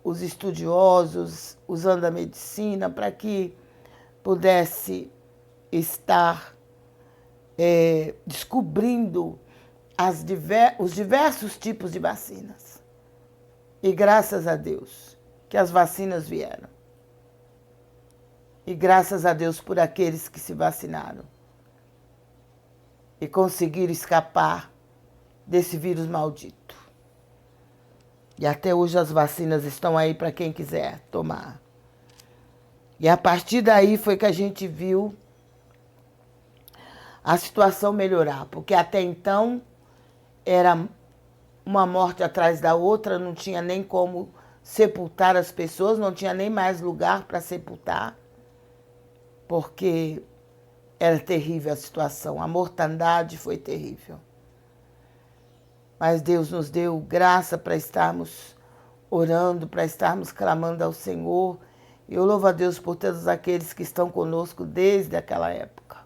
os estudiosos, usando a medicina, para que pudesse estar descobrindo os diversos tipos de vacinas. E graças a Deus que as vacinas vieram. E graças a Deus por aqueles que se vacinaram e conseguiram escapar desse vírus maldito. E até hoje as vacinas estão aí para quem quiser tomar. E a partir daí foi que a gente viu a situação melhorar, porque até então era uma morte atrás da outra, não tinha nem como sepultar as pessoas, não tinha nem mais lugar para sepultar, porque era terrível a situação, a mortandade foi terrível. Mas Deus nos deu graça para estarmos orando, para estarmos clamando ao Senhor. E eu louvo a Deus por todos aqueles que estão conosco desde aquela época.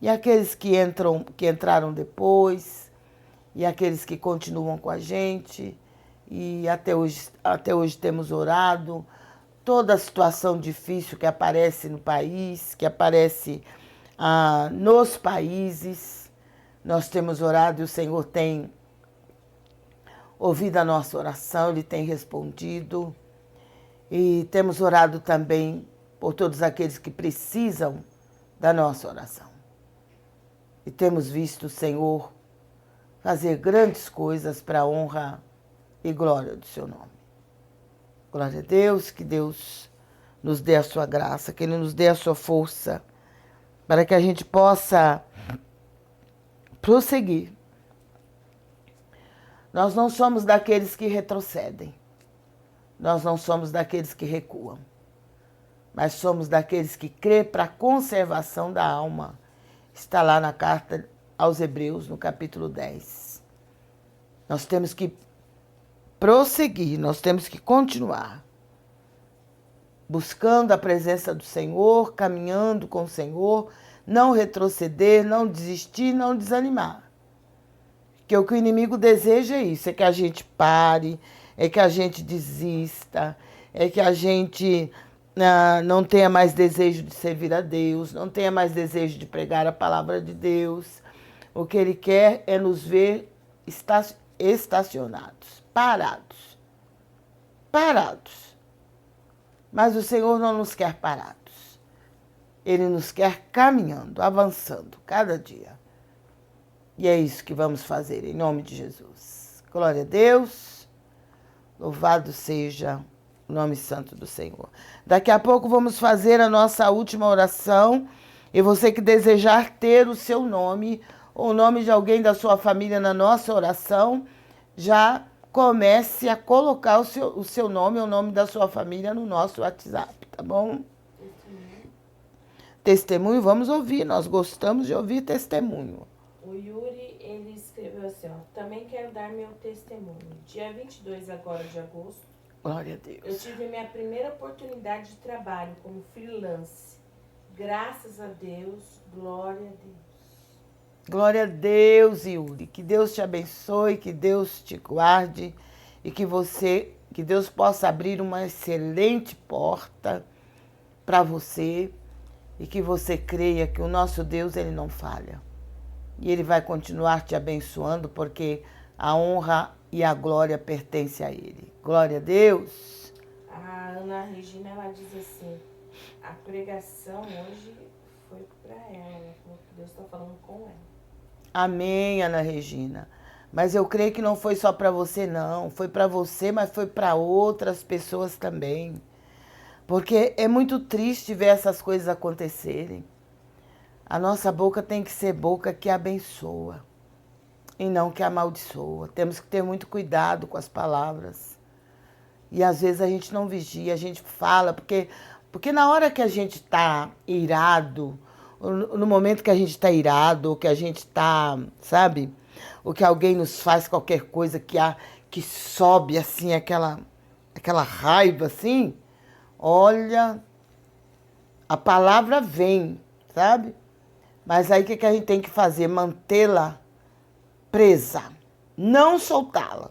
E aqueles que entraram depois, e aqueles que continuam com a gente, e até hoje temos orado. Toda a situação difícil que aparece no país, que aparece nos países, nós temos orado e o Senhor tem ouvido a nossa oração, Ele tem respondido. E temos orado também por todos aqueles que precisam da nossa oração. E temos visto o Senhor fazer grandes coisas para a honra e glória do seu nome. Glória a Deus, que Deus nos dê a sua graça, que Ele nos dê a sua força, para que a gente possa prosseguir. Nós não somos daqueles que retrocedem, nós não somos daqueles que recuam, mas somos daqueles que crê para a conservação da alma. Está lá na carta aos Hebreus, no capítulo 10. Nós temos que prosseguir, nós temos que continuar buscando a presença do Senhor, caminhando com o Senhor, não retroceder, não desistir, não desanimar. Porque o que o inimigo deseja é isso, é que a gente pare, é que a gente desista, é que a gente não tenha mais desejo de servir a Deus, não tenha mais desejo de pregar a palavra de Deus. O que Ele quer é nos ver estacionados, parados. Parados. Mas o Senhor não nos quer parados. Ele nos quer caminhando, avançando, cada dia. E é isso que vamos fazer, em nome de Jesus. Glória a Deus. Louvado seja o nome santo do Senhor. Daqui a pouco vamos fazer a nossa última oração. E você que desejar ter o seu nome, ou o nome de alguém da sua família na nossa oração, já comece a colocar o seu nome, o nome da sua família no nosso WhatsApp, tá bom? Testemunho, vamos ouvir. Nós gostamos de ouvir testemunho. O Yuri, ele escreveu assim, ó. Também quero dar meu testemunho. Dia 22 agora de agosto. Glória a Deus. Eu tive minha primeira oportunidade de trabalho como freelance. Graças a Deus, glória a Deus. Glória a Deus, Yuri. Que Deus te abençoe, que Deus te guarde e que Deus possa abrir uma excelente porta para você e que você creia que o nosso Deus, ele não falha. E ele vai continuar te abençoando porque a honra e a glória pertencem a ele. Glória a Deus. A Ana Regina, ela diz assim, a pregação hoje foi para ela. Ela falou que Deus está falando com ela. Amém, Ana Regina. Mas eu creio que não foi só para você, não. Foi para você, mas foi para outras pessoas também. Porque é muito triste ver essas coisas acontecerem. A nossa boca tem que ser boca que abençoa e não que amaldiçoa. Temos que ter muito cuidado com as palavras. E às vezes a gente não vigia, a gente fala, porque na hora que a gente está irado, no momento que a gente está irado, ou que a gente está, sabe, ou que alguém nos faz qualquer coisa que sobe assim, aquela raiva assim, olha, a palavra vem, sabe? Mas aí o que a gente tem que fazer? Mantê-la presa, não soltá-la.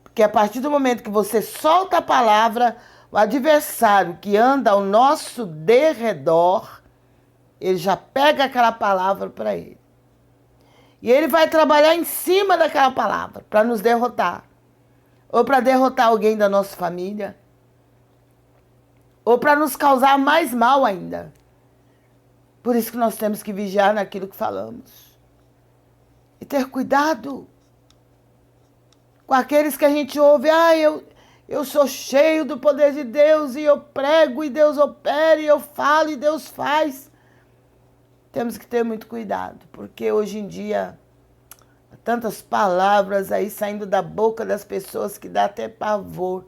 Porque a partir do momento que você solta a palavra, o adversário que anda ao nosso derredor, ele já pega aquela palavra para ele. E ele vai trabalhar em cima daquela palavra para nos derrotar. Ou para derrotar alguém da nossa família. Ou para nos causar mais mal ainda. Por isso que nós temos que vigiar naquilo que falamos. E ter cuidado com aqueles que a gente ouve. Eu sou cheio do poder de Deus e eu prego e Deus opera e eu falo e Deus faz. Temos que ter muito cuidado, porque hoje em dia há tantas palavras aí saindo da boca das pessoas que dá até pavor,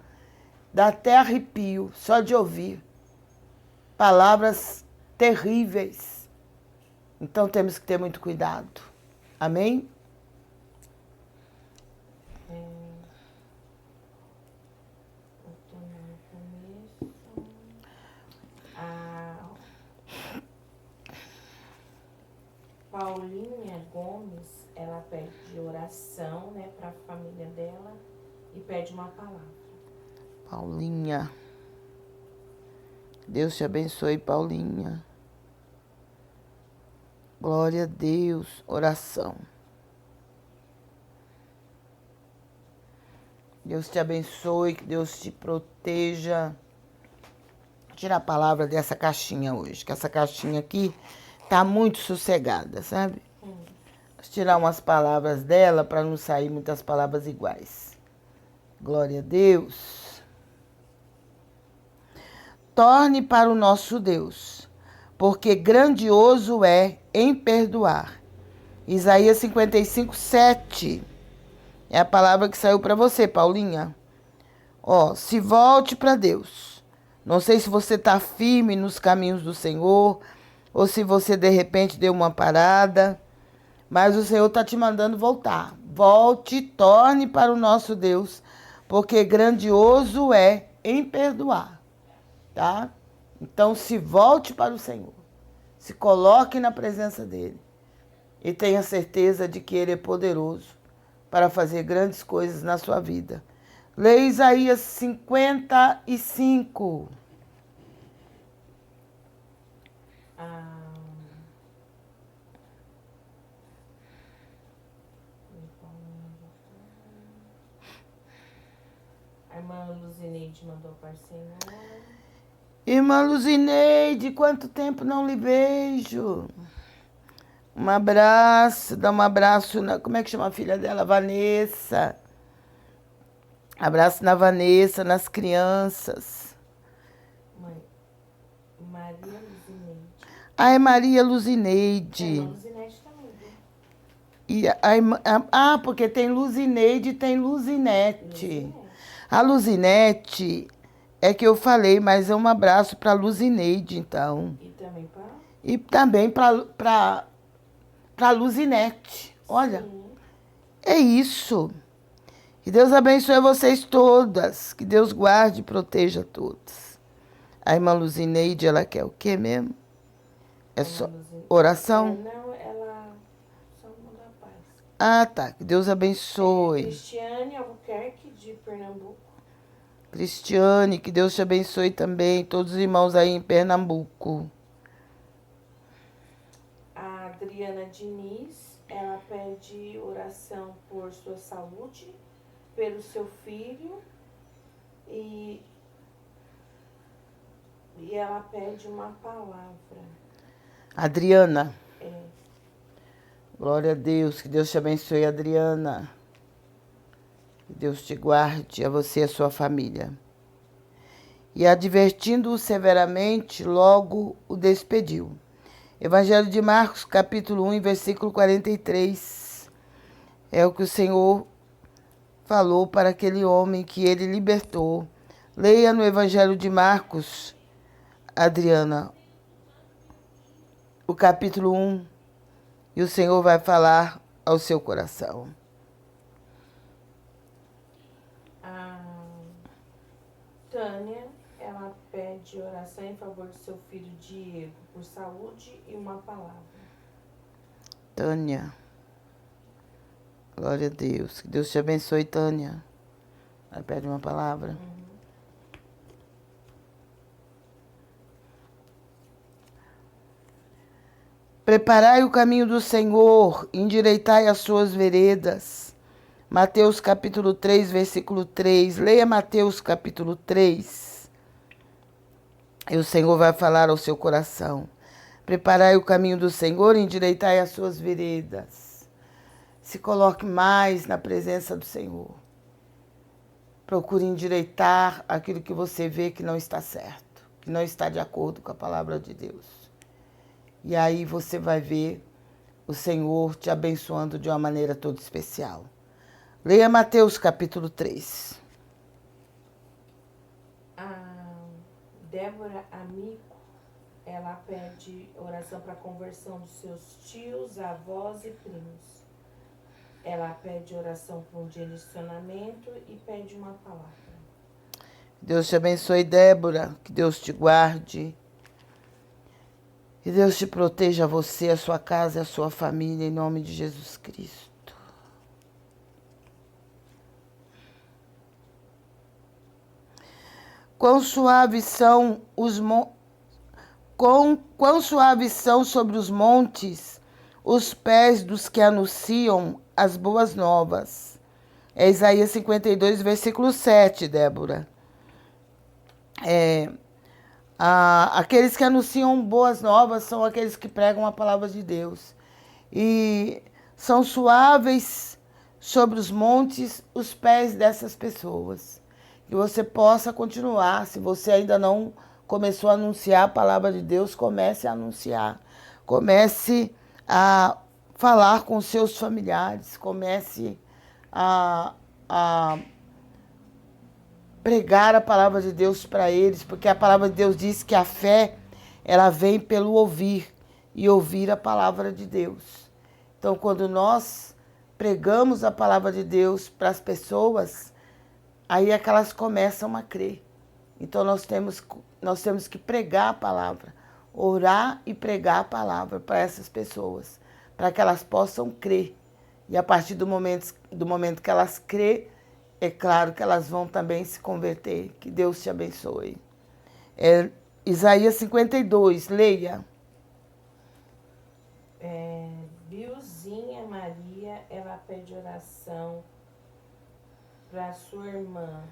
dá até arrepio só de ouvir. Palavras terríveis. Então temos que ter muito cuidado. Amém? Paulinha Gomes, ela pede oração, né, para a família dela e pede uma palavra. Paulinha. Deus te abençoe, Paulinha. Glória a Deus. Oração. Deus te abençoe, que Deus te proteja. Vou tirar a palavra dessa caixinha hoje, que essa caixinha aqui tá muito sossegada, sabe? Vou tirar umas palavras dela para não sair muitas palavras iguais. Glória a Deus. Torne para o nosso Deus, porque grandioso é em perdoar. Isaías 55, 7. É a palavra que saiu para você, Paulinha. Ó, se volte para Deus. Não sei se você está firme nos caminhos do Senhor, ou se você de repente deu uma parada, mas o Senhor está te mandando voltar. Volte, torne para o nosso Deus, porque grandioso é em perdoar, tá? Então se volte para o Senhor, se coloque na presença dEle e tenha certeza de que Ele é poderoso para fazer grandes coisas na sua vida. Leia Isaías 55. A, a irmã Luzineide mandou para o Senhor. Irmã Luzineide, quanto tempo não lhe vejo? Um abraço, dá um abraço na... Como é que chama a filha dela? Vanessa. Abraço na Vanessa, nas crianças. Mãe, Maria Luzineide. Ah, é Maria Luzineide. A irmã Luzineide também, viu? E a irmã... Ah, porque tem Luzineide e tem Luzinete. Luzineide. A Luzinete é que eu falei, mas é um abraço para Luzineide, então. E também para... E também para Luzinete. Olha, Sim. é isso. Que Deus abençoe vocês todas. Que Deus guarde e proteja todos. A irmã Luzineide, ela quer o quê mesmo? É só oração? Não, ela só manda a paz. Ah, tá. Que Deus abençoe. Cristiane Albuquerque, de Pernambuco. Cristiane, que Deus te abençoe também. Todos os irmãos aí em Pernambuco. A Adriana Diniz, ela pede oração por sua saúde, pelo seu filho e ela pede uma palavra. Adriana. É. Glória a Deus. Que Deus te abençoe, Adriana. Que Deus te guarde, a você e a sua família. E advertindo-o severamente, logo o despediu. Evangelho de Marcos, capítulo 1, versículo 43. É o que o Senhor falou para aquele homem que ele libertou. Leia no Evangelho de Marcos, Adriana, o capítulo 1, e o Senhor vai falar ao seu coração. A Tânia, ela pede oração em favor do seu filho Diego, por saúde e uma palavra. Tânia. Glória a Deus. Que Deus te abençoe, Tânia. Ela pede uma palavra. Preparai o caminho do Senhor, endireitai as suas veredas. Mateus capítulo 3, versículo 3. Leia Mateus capítulo 3. E o Senhor vai falar ao seu coração. Preparai o caminho do Senhor, endireitai as suas veredas. Se coloque mais na presença do Senhor. Procure endireitar aquilo que você vê que não está certo, que não está de acordo com a palavra de Deus. E aí você vai ver o Senhor te abençoando de uma maneira toda especial. Leia Mateus capítulo 3. A Débora Amico, ela pede oração para a conversão dos seus tios, avós e primos. Ela pede oração para um direcionamento e pede uma palavra. Deus te abençoe, Débora. Que Deus te guarde. Que Deus te proteja, você, a sua casa e a sua família, em nome de Jesus Cristo. Quão suaves são quão suaves são sobre os montes os pés dos que anunciam as boas novas. É Isaías 52, versículo 7, Débora. Aqueles que anunciam boas novas são aqueles que pregam a palavra de Deus. E são suaves sobre os montes os pés dessas pessoas. Que você possa continuar. Se você ainda não começou a anunciar a palavra de Deus, comece a anunciar. Comece a falar com seus familiares. Comece a pregar a palavra de Deus para eles, porque a palavra de Deus diz que a fé, ela vem pelo ouvir, e ouvir a palavra de Deus. Então, quando nós pregamos a palavra de Deus para as pessoas, aí é que elas começam a crer. Então, nós temos que pregar a palavra, orar e pregar a palavra para essas pessoas, para que elas possam crer. E a partir do momento que elas crêem, é claro que elas vão também se converter. Que Deus te abençoe. Isaías 52, leia. pede oração para sua irmã,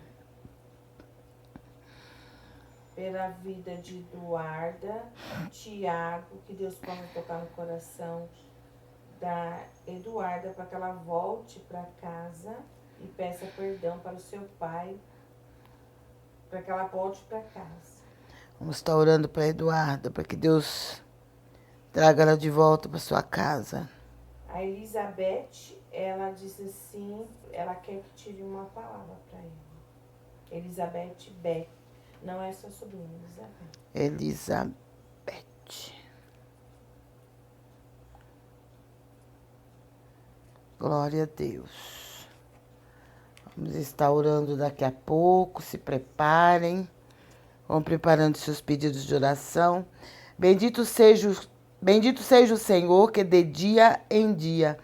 pela vida de Eduarda, Tiago, que Deus possa tocar no coração da Eduarda para que ela volte para casa e peça perdão para o seu pai, para que ela volte para casa. Vamos estar orando para a Eduarda, para que Deus traga ela de volta para sua casa. A Elizabeth, ela disse assim, ela quer que tire uma palavra para ela. Elizabeth Beck. Não é sua sobrinha, Elizabeth. Glória a Deus. Vamos estar orando daqui a pouco, se preparem. Vão preparando seus pedidos de oração. Bendito seja o Senhor, que de dia em dia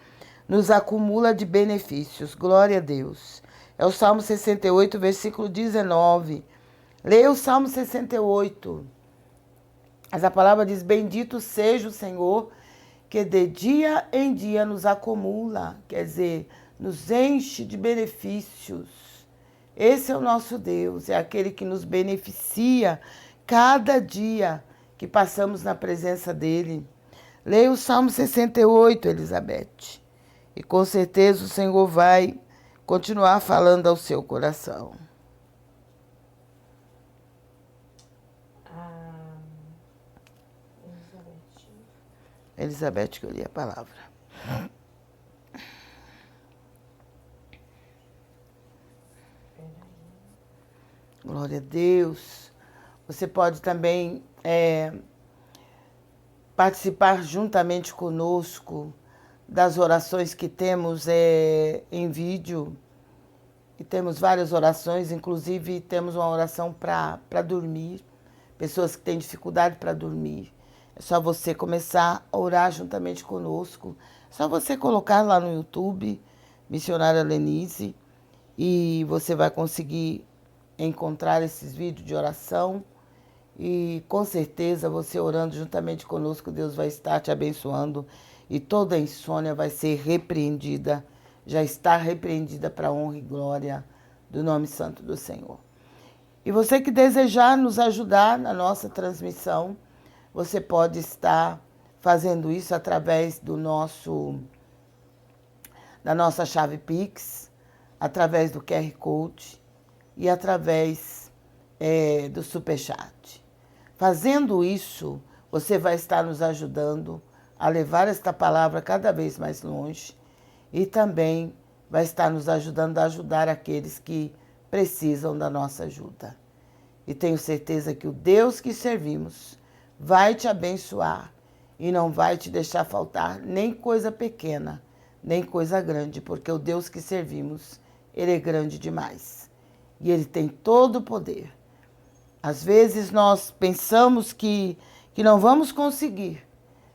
nos acumula de benefícios. Glória a Deus. É o Salmo 68, versículo 19. Leia o Salmo 68. Mas a palavra diz: bendito seja o Senhor, que de dia em dia nos acumula, quer dizer, nos enche de benefícios. Esse é o nosso Deus, é aquele que nos beneficia cada dia que passamos na presença dele. Leia o Salmo 68, Elizabeth, e com certeza o Senhor vai continuar falando ao seu coração. Elizabeth, que eu li a palavra. Glória a Deus. Você pode também participar juntamente conosco das orações que temos em vídeo. E temos várias orações, inclusive temos uma oração para dormir. Pessoas que têm dificuldade para dormir. É só você começar a orar juntamente conosco. É só você colocar lá no YouTube, Missionária Lenise, e você vai conseguir encontrar esses vídeos de oração. E com certeza você orando juntamente conosco, Deus vai estar te abençoando e toda insônia vai ser repreendida, já está repreendida para a honra e glória do nome santo do Senhor. E você que desejar nos ajudar na nossa transmissão, você pode estar fazendo isso através da nossa chave Pix, através do QR Code e através do Superchat. Fazendo isso, você vai estar nos ajudando a levar esta palavra cada vez mais longe e também vai estar nos ajudando a ajudar aqueles que precisam da nossa ajuda. E tenho certeza que o Deus que servimos vai te abençoar e não vai te deixar faltar nem coisa pequena, nem coisa grande, porque o Deus que servimos, Ele é grande demais. E Ele tem todo o poder. Às vezes nós pensamos que não vamos conseguir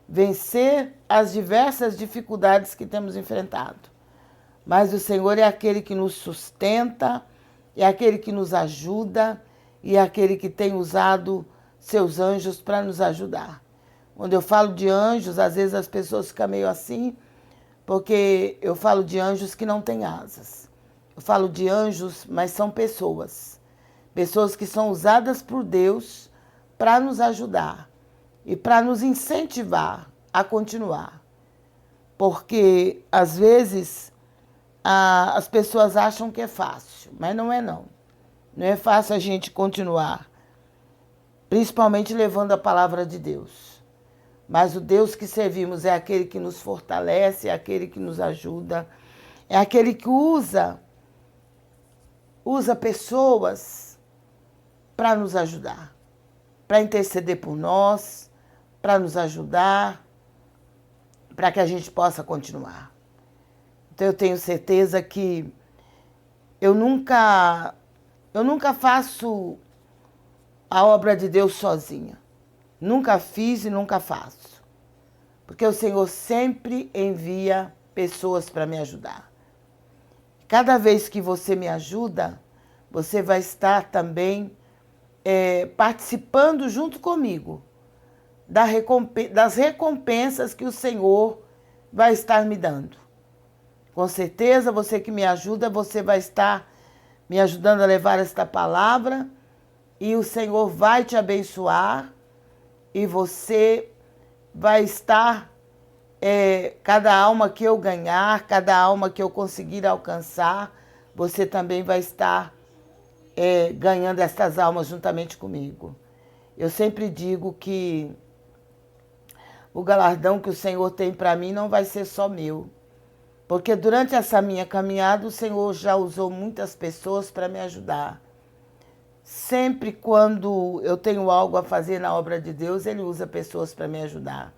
vencer as diversas dificuldades que temos enfrentado. Mas o Senhor é aquele que nos sustenta, é aquele que nos ajuda e é aquele que tem usado seus anjos para nos ajudar. Quando eu falo de anjos, às vezes as pessoas ficam meio assim, porque eu falo de anjos que não têm asas. Eu falo de anjos, mas são pessoas. Pessoas que são usadas por Deus para nos ajudar e para nos incentivar a continuar. Porque, às vezes, as pessoas acham que é fácil, mas não é não. Não é fácil a gente continuar, principalmente levando a palavra de Deus. Mas o Deus que servimos é aquele que nos fortalece, é aquele que nos ajuda, é aquele que usa pessoas para nos ajudar, para interceder por nós, para nos ajudar, para que a gente possa continuar. Então eu tenho certeza que eu nunca faço a obra de Deus sozinha. Nunca fiz e nunca faço. Porque o Senhor sempre envia pessoas para me ajudar. Cada vez que você me ajuda, você vai estar também participando junto comigo das recompensas que o Senhor vai estar me dando. Com certeza, você que me ajuda, você vai estar me ajudando a levar esta palavra e o Senhor vai te abençoar e você vai estar, cada alma que eu ganhar, cada alma que eu conseguir alcançar, você também vai estar ganhando estas almas juntamente comigo. Eu sempre digo que o galardão que o Senhor tem para mim não vai ser só meu, porque durante essa minha caminhada o Senhor já usou muitas pessoas para me ajudar. Sempre quando eu tenho algo a fazer na obra de Deus, Ele usa pessoas para me ajudar.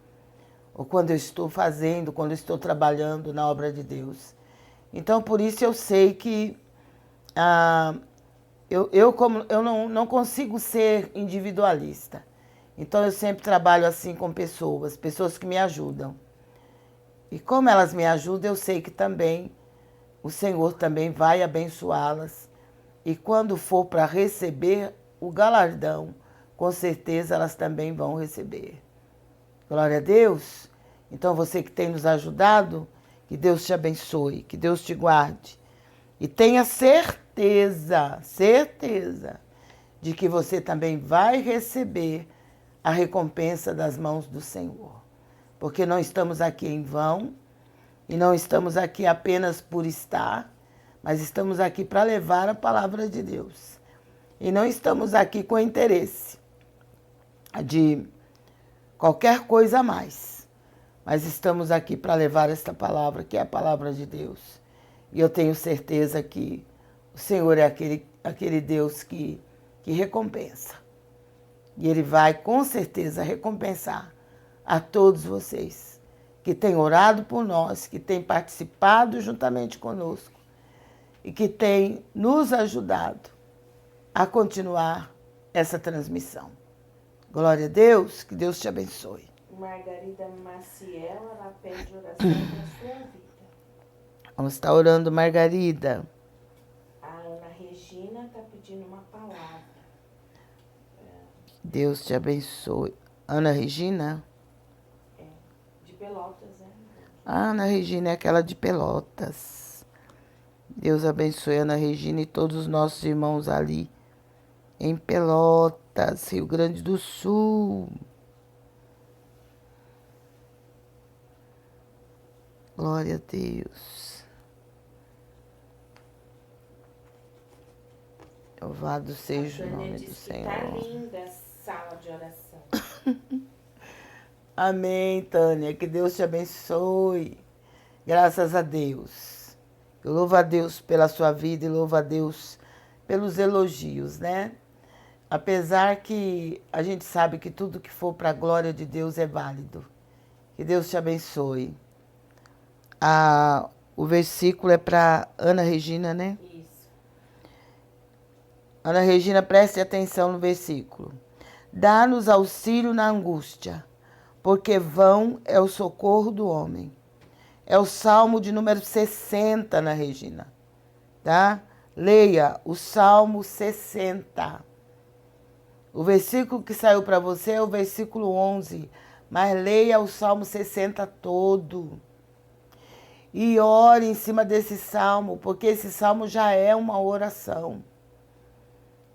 Ou quando eu estou fazendo, quando eu estou trabalhando na obra de Deus. Então, por isso eu sei que eu não consigo ser individualista. Então, eu sempre trabalho assim com pessoas que me ajudam. E como elas me ajudam, eu sei que também o Senhor também vai abençoá-las. E quando for para receber o galardão, com certeza elas também vão receber. Glória a Deus. Então você que tem nos ajudado, que Deus te abençoe, que Deus te guarde. E tenha certeza de que você também vai receber a recompensa das mãos do Senhor. Porque não estamos aqui em vão e não estamos aqui apenas por estar, mas estamos aqui para levar a palavra de Deus. E não estamos aqui com interesse de qualquer coisa a mais, mas estamos aqui para levar esta palavra, que é a palavra de Deus. E eu tenho certeza que o Senhor é aquele Deus que recompensa. E Ele vai com certeza recompensar a todos vocês que têm orado por nós, que têm participado juntamente conosco e que têm nos ajudado a continuar essa transmissão. Glória a Deus, que Deus te abençoe. Margarida Maciel, ela pede oração para sua vida. Vamos estar orando, Margarida. A Ana Regina está pedindo uma palavra. Deus te abençoe. Ana Regina? De Pelotas, né? A Ana Regina é aquela de Pelotas. Deus abençoe Ana Regina e todos os nossos irmãos ali em Pelotas, Rio Grande do Sul. Glória a Deus. Louvado seja o nome do Senhor. Tá linda a sala de oração. Amém, Tânia. Que Deus te abençoe. Graças a Deus. Eu louvo a Deus pela sua vida e louvo a Deus pelos elogios, né? Apesar que a gente sabe que tudo que for para a glória de Deus é válido. Que Deus te abençoe. O versículo é para Ana Regina, né? Isso. Ana Regina, preste atenção no versículo. Dá-nos auxílio na angústia, porque vão é o socorro do homem. É o Salmo de número 60, Ana Regina. Tá? Leia o Salmo 60. O versículo que saiu para você é o versículo 11, mas leia o Salmo 60 todo. E ore em cima desse salmo, porque esse salmo já é uma oração.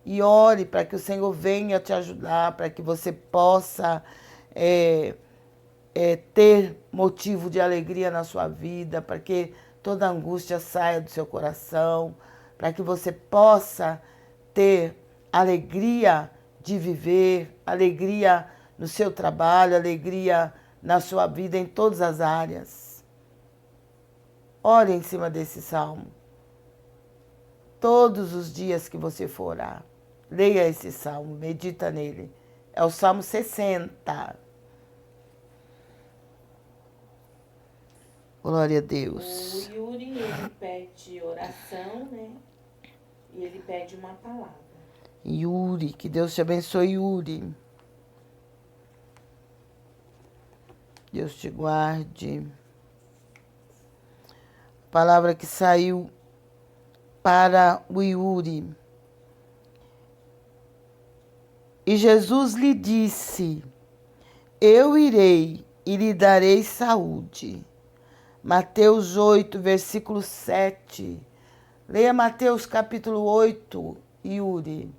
E ore para que o Senhor venha te ajudar, para que você possa ter motivo de alegria na sua vida, para que toda angústia saia do seu coração, para que você possa ter alegria de viver, alegria no seu trabalho, alegria na sua vida em todas as áreas. Ore em cima desse salmo. Todos os dias que você for orar, leia esse salmo, medita nele. É o Salmo 60. Glória a Deus. O Yuri, ele pede oração, né? E ele pede uma palavra. Yuri, que Deus te abençoe, Yuri. Deus te guarde. Palavra que saiu para o Yuri. E Jesus lhe disse: Eu irei e lhe darei saúde. Mateus 8, versículo 7. Leia Mateus capítulo 8, Yuri.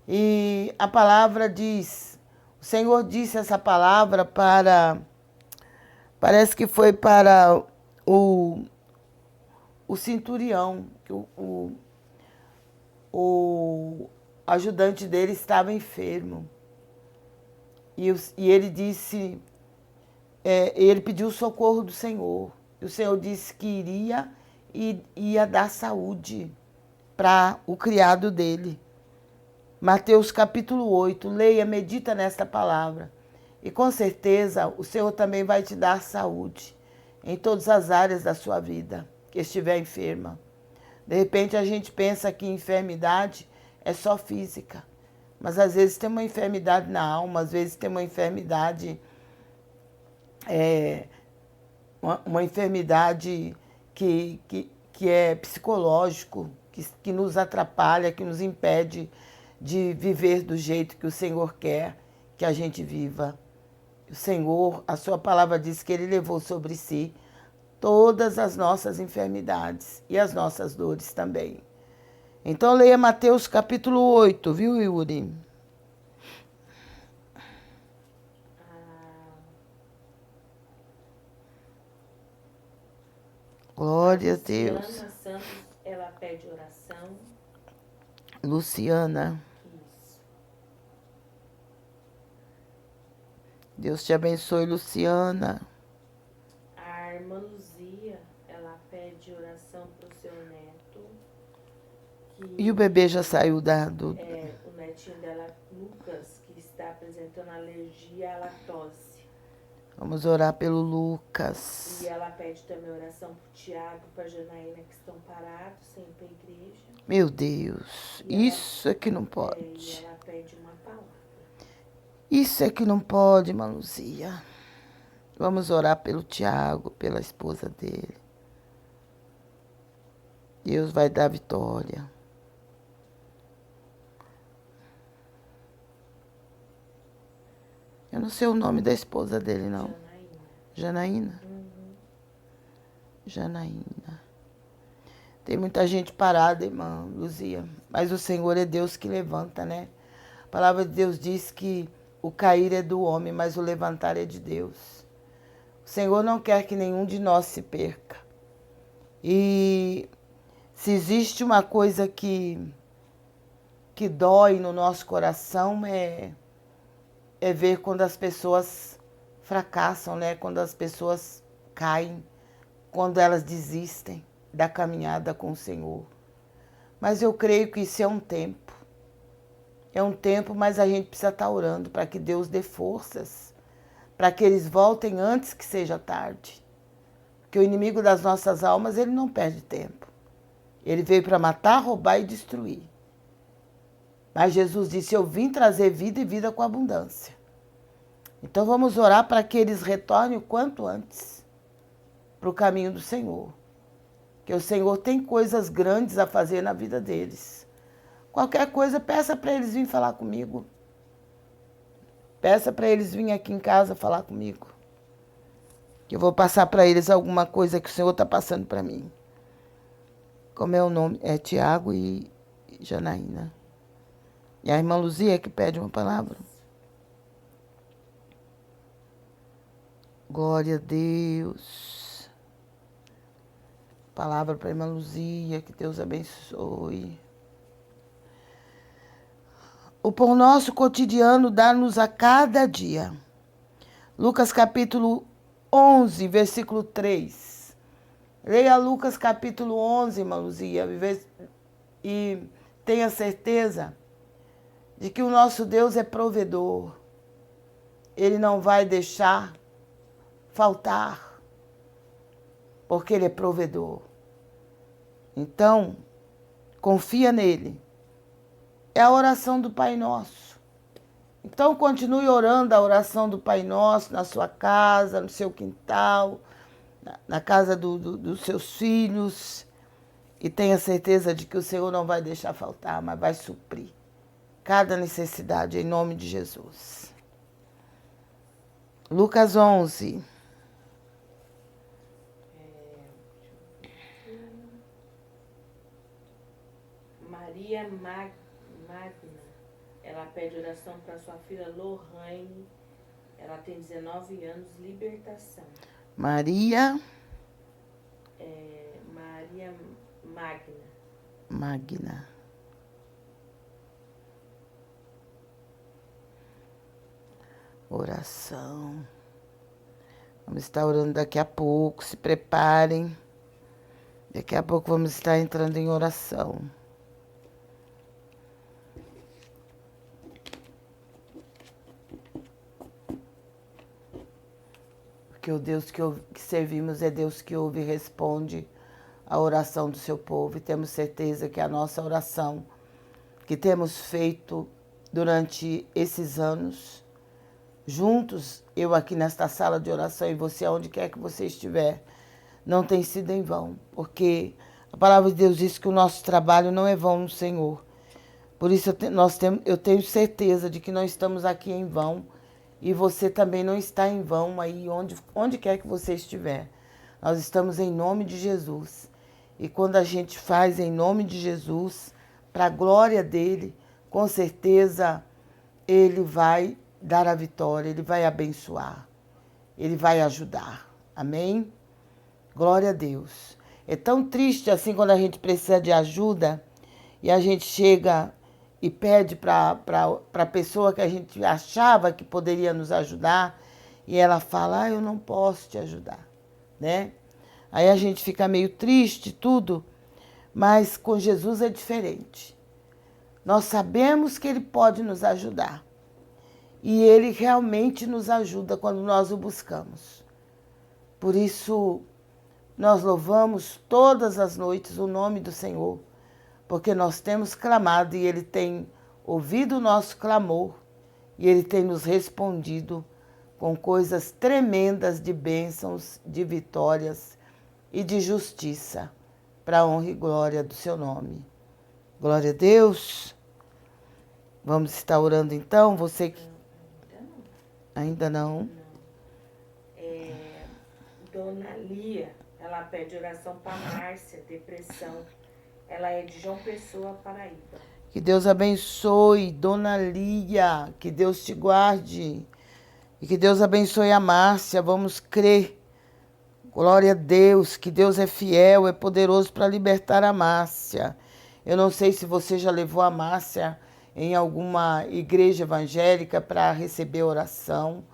E a palavra diz, o Senhor disse essa palavra parece que foi para o centurião, que o ajudante dele estava enfermo. E ele disse, ele pediu o socorro do Senhor. E o Senhor disse que iria e ia dar saúde para o criado dele. Mateus capítulo 8, leia, medita nesta palavra. E com certeza o Senhor também vai te dar saúde em todas as áreas da sua vida que estiver enferma. De repente a gente pensa que enfermidade é só física. Mas às vezes tem uma enfermidade na alma, às vezes tem uma enfermidade, uma enfermidade que é psicológico, que nos atrapalha, que nos impede de viver do jeito que o Senhor quer que a gente viva. O Senhor, a sua palavra diz que Ele levou sobre si todas as nossas enfermidades e as nossas dores também. Então leia Mateus capítulo 8, viu, Yuri? Glória a Deus. Luciana Santos, ela pede oração. Luciana. Isso. Deus te abençoe, Luciana. A irmã Luzia, ela pede oração para o seu neto. E o bebê já saiu o netinho dela, Lucas, que está apresentando alergia à lactose. Vamos orar pelo Lucas. E ela pede também oração para o Tiago e para a Janaína, que estão parados, sem ir para a igreja. Meu Deus, isso é que não pode. E ela pede uma palavra. Isso é que não pode, irmã Luzia. Vamos orar pelo Tiago, pela esposa dele. Deus vai dar vitória. Eu não sei o nome da esposa dele, não. Janaína? Janaína. Tem muita gente parada, irmã Luzia. Mas o Senhor é Deus que levanta, né? A palavra de Deus diz que o cair é do homem, mas o levantar é de Deus. O Senhor não quer que nenhum de nós se perca. E se existe uma coisa que dói no nosso coração é ver quando as pessoas fracassam, né? Quando as pessoas caem, quando elas desistem da caminhada com o Senhor. Mas eu creio que isso é um tempo. É um tempo, mas a gente precisa estar orando para que Deus dê forças, para que eles voltem antes que seja tarde. Porque o inimigo das nossas almas, ele não perde tempo. Ele veio para matar, roubar e destruir. Mas Jesus disse, eu vim trazer vida e vida com abundância. Então vamos orar para que eles retornem o quanto antes para o caminho do Senhor. Que o Senhor tem coisas grandes a fazer na vida deles. Qualquer coisa, peça para eles virem falar comigo. Peça para eles virem aqui em casa falar comigo. Que eu vou passar para eles alguma coisa que o Senhor está passando para mim. Como é o nome? É Tiago e Janaína. E a irmã Luzia que pede uma palavra. Glória a Deus. Palavra para a irmã Luzia, que Deus abençoe. O pão nosso cotidiano dá-nos a cada dia. Lucas capítulo 11, versículo 3. Leia Lucas capítulo 11, irmã Luzia, e tenha certeza de que o nosso Deus é provedor. Ele não vai deixar faltar, porque Ele é provedor. Então, confia nele. É a oração do Pai Nosso. Então, continue orando a oração do Pai Nosso na sua casa, no seu quintal, na casa dos seus filhos. E tenha certeza de que o Senhor não vai deixar faltar, mas vai suprir cada necessidade em nome de Jesus. Lucas 11. Magna, ela pede oração para sua filha Lohane. Ela tem 19 anos, libertação. Maria Magna. Magna. Oração. Vamos estar orando daqui a pouco, se preparem. Daqui a pouco vamos estar entrando em oração. Porque o Deus que servimos é Deus que ouve e responde a oração do seu povo. E temos certeza que a nossa oração que temos feito durante esses anos, juntos, eu aqui nesta sala de oração e você aonde quer que você estiver, não tem sido em vão, porque a palavra de Deus diz que o nosso trabalho não é vão no Senhor. Por isso eu tenho certeza de que não estamos aqui em vão e você também não está em vão aí onde quer que você estiver. Nós estamos em nome de Jesus. E quando a gente faz em nome de Jesus, para a glória dele, com certeza ele vai dar a vitória, ele vai abençoar, ele vai ajudar. Amém? Glória a Deus. É tão triste assim quando a gente precisa de ajuda e a gente chega e pede para a pessoa que a gente achava que poderia nos ajudar e ela fala, eu não posso te ajudar, né? Aí a gente fica meio triste, tudo, mas com Jesus é diferente. Nós sabemos que ele pode nos ajudar e ele realmente nos ajuda quando nós o buscamos. Por isso, nós louvamos todas as noites o nome do Senhor, porque nós temos clamado e ele tem ouvido o nosso clamor e ele tem nos respondido com coisas tremendas de bênçãos, de vitórias e de justiça, para a honra e glória do seu nome. Glória a Deus. Vamos estar orando então, você que... Ainda não. Dona Lia, ela pede oração para Márcia, depressão. Ela é de João Pessoa, Paraíba. Que Deus abençoe, Dona Lia, que Deus te guarde. E que Deus abençoe a Márcia, vamos crer. Glória a Deus, que Deus é fiel, é poderoso para libertar a Márcia. Eu não sei se você já levou a Márcia em alguma igreja evangélica para receber oração.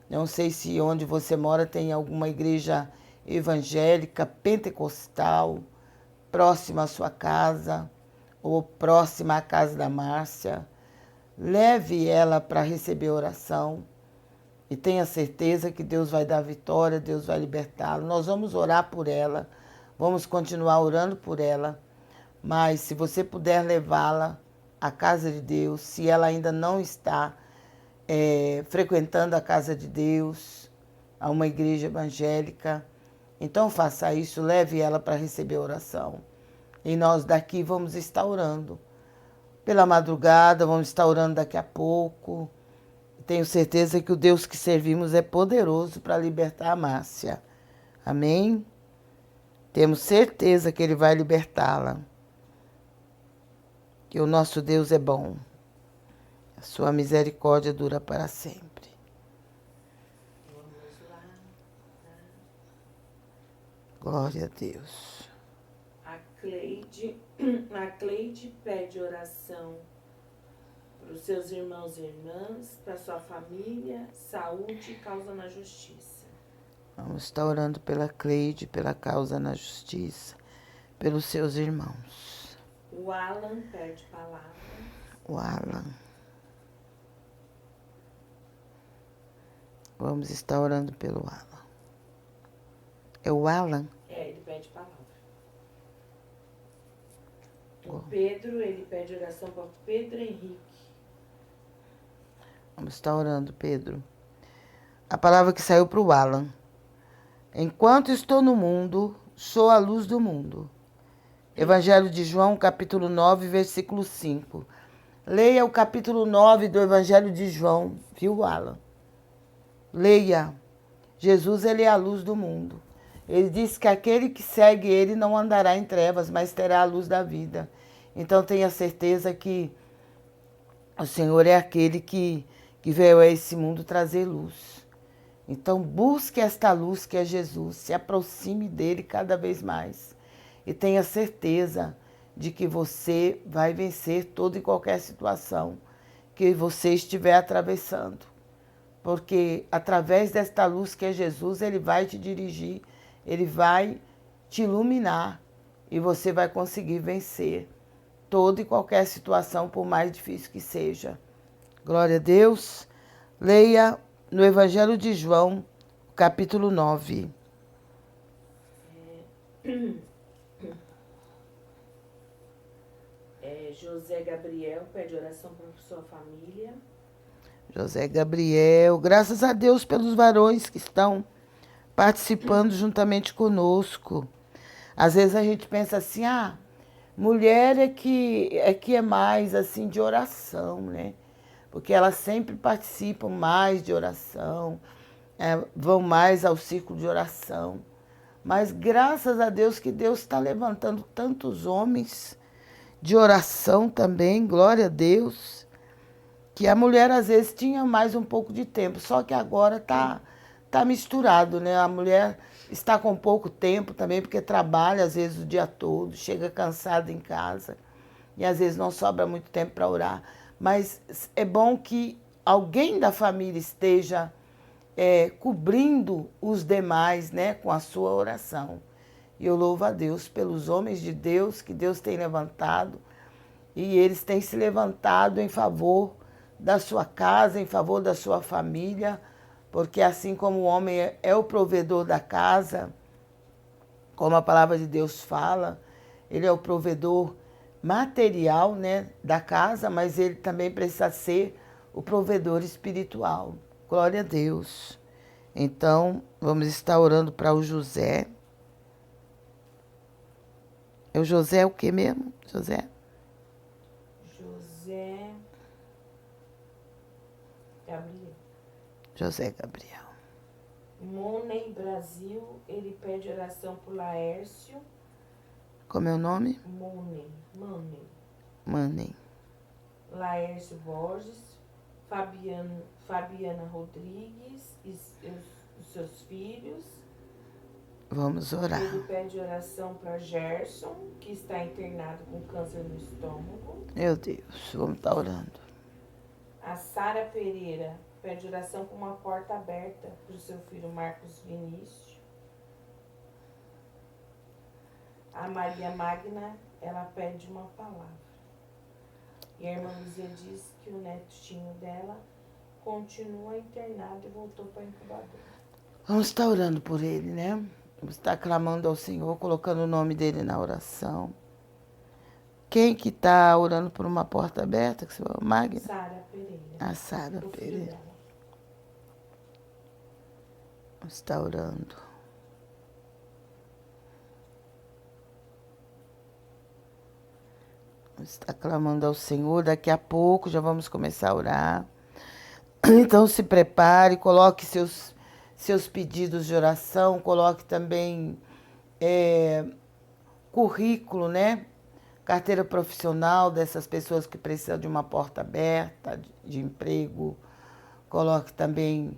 Não sei se onde você mora tem alguma igreja evangélica, pentecostal, próxima à sua casa ou próxima à casa da Márcia. Leve ela para receber oração e tenha certeza que Deus vai dar vitória, Deus vai libertá-la. Nós vamos orar por ela, vamos continuar orando por ela, mas se você puder levá-la à casa de Deus, se ela ainda não está frequentando a casa de Deus, a uma igreja evangélica, então faça isso, leve ela para receber oração. E nós daqui vamos estar orando. Pela madrugada, vamos estar orando daqui a pouco. Tenho certeza que o Deus que servimos é poderoso para libertar a Márcia. Amém? Temos certeza que ele vai libertá-la. Que o nosso Deus é bom. A sua misericórdia dura para sempre. Vamos lá. Glória a Deus. A Cleide pede oração para os seus irmãos e irmãs, para sua família, saúde e causa na justiça. Vamos estar orando pela Cleide, pela causa na justiça, pelos seus irmãos. O Alan pede palavra. O Alan. Vamos estar orando pelo Alan. É o Alan? É, ele pede palavra. O Pedro, ele pede oração para Pedro Henrique. Vamos estar orando, Pedro. A palavra que saiu para o Alan. Enquanto estou no mundo, sou a luz do mundo. Evangelho de João, capítulo 9, versículo 5. Leia o capítulo 9 do Evangelho de João, viu, Alan? Leia. Jesus, ele é a luz do mundo. Ele diz que aquele que segue ele não andará em trevas, mas terá a luz da vida. Então tenha certeza que o Senhor é aquele que veio a esse mundo trazer luz. Então busque esta luz que é Jesus, se aproxime dele cada vez mais e tenha certeza de que você vai vencer toda e qualquer situação que você estiver atravessando. Porque através desta luz que é Jesus, ele vai te dirigir, ele vai te iluminar e você vai conseguir vencer toda e qualquer situação, por mais difícil que seja. Glória a Deus. Leia no Evangelho de João, capítulo 9. José Gabriel pede oração para sua família. José Gabriel, graças a Deus pelos varões que estão participando juntamente conosco. Às vezes a gente pensa assim, mulher é que é mais assim de oração, né? Porque elas sempre participam mais de oração, vão mais ao círculo de oração. Mas graças a Deus que Deus está levantando tantos homens de oração também, glória a Deus, que a mulher às vezes tinha mais um pouco de tempo, só que agora tá misturado, né? A mulher está com pouco tempo também, porque trabalha às vezes o dia todo, chega cansada em casa e às vezes não sobra muito tempo para orar. Mas é bom que alguém da família esteja cobrindo os demais, né, com a sua oração. E eu louvo a Deus pelos homens de Deus que Deus tem levantado e eles têm se levantado em favor da sua casa, em favor da sua família, porque assim como o homem é o provedor da casa, como a palavra de Deus fala, ele é o provedor material, né, da casa, mas ele também precisa ser o provedor espiritual. Glória a Deus. Então, vamos estar orando para o José. O José é o que mesmo? José Gabriel. José Gabriel. Money Brasil, ele pede oração por Laércio. Como é o nome? Money. Laércio Borges, Fabiana Rodrigues e os seus filhos. Vamos orar. Ele pede oração para Gerson, que está internado com câncer no estômago. Meu Deus, vamos estar orando. A Sara Pereira pede oração por uma porta aberta para o seu filho Marcos Vinícius. A Maria Magna, ela pede uma palavra. E a irmã Luzia diz que o netinho dela continua internado e voltou para a incubadora. Vamos estar orando por ele, né? Vamos estar clamando ao Senhor, colocando o nome dele na oração. Quem que está orando por uma porta aberta? Que você falou? Magna? Sara Pereira. A Sara Pereira. Vamos estar orando. Vamos estar clamando ao Senhor. Daqui a pouco já vamos começar a orar. Então se prepare, coloque seus pedidos de oração, coloque também currículo, né? Carteira profissional dessas pessoas que precisam de uma porta aberta, de emprego. Coloque também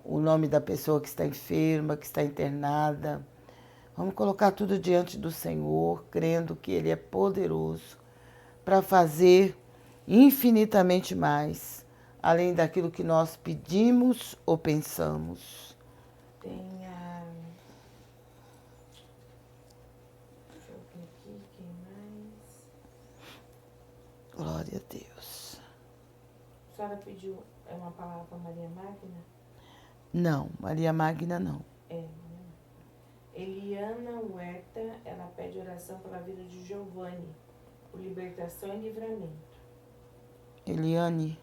o nome da pessoa que está enferma, que está internada. Vamos colocar tudo diante do Senhor, crendo que Ele é poderoso para fazer infinitamente mais, além daquilo que nós pedimos ou pensamos. Tem a... Deixa eu ver aqui, quem mais? Glória a Deus. A senhora pediu uma palavra para Maria Magna? Não, Maria Magna não. Eliana Huerta, ela pede oração pela vida de Giovanni, por libertação e livramento. Eliane.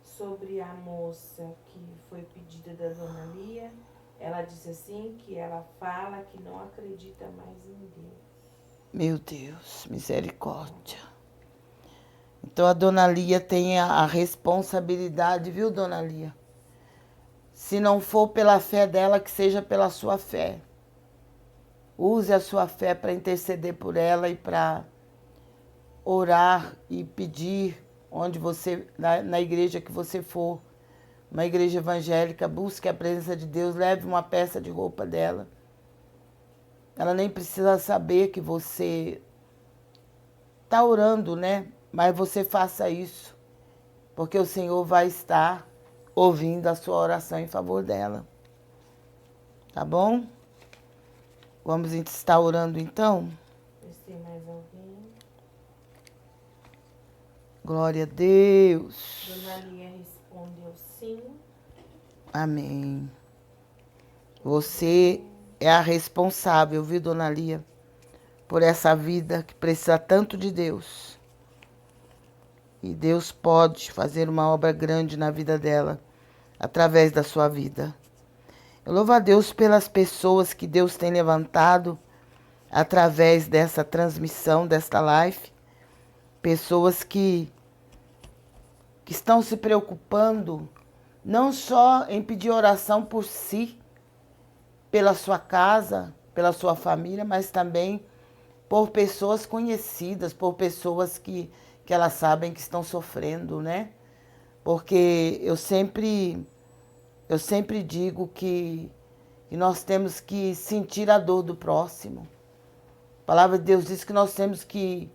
Sobre a moça que foi pedida da Dona Lia, ela disse assim que ela fala que não acredita mais em Deus. Meu Deus, misericórdia. Então a Dona Lia tem a responsabilidade, viu, Dona Lia? Se não for pela fé dela, que seja pela sua fé. use a sua fé para interceder por ela e para orar e pedir onde você, na igreja que você for, uma igreja evangélica, busque a presença de Deus, leve uma peça de roupa dela. Ela nem precisa saber que você está orando, né? Mas você faça isso, porque o Senhor vai estar ouvindo a sua oração em favor dela. Tá bom? Vamos estar orando então? Tem mais alguém? Glória a Deus. Dona Lia respondeu sim. Amém. Você é a responsável, viu, Dona Lia, por essa vida que precisa tanto de Deus. E Deus pode fazer uma obra grande na vida dela, através da sua vida. Eu louvo a Deus pelas pessoas que Deus tem levantado através dessa transmissão, desta live. Pessoas que estão se preocupando não só em pedir oração por si, pela sua casa, pela sua família, mas também por pessoas conhecidas, por pessoas que elas sabem que estão sofrendo, né? Porque eu sempre digo que nós temos que sentir a dor do próximo. A palavra de Deus diz que nós temos que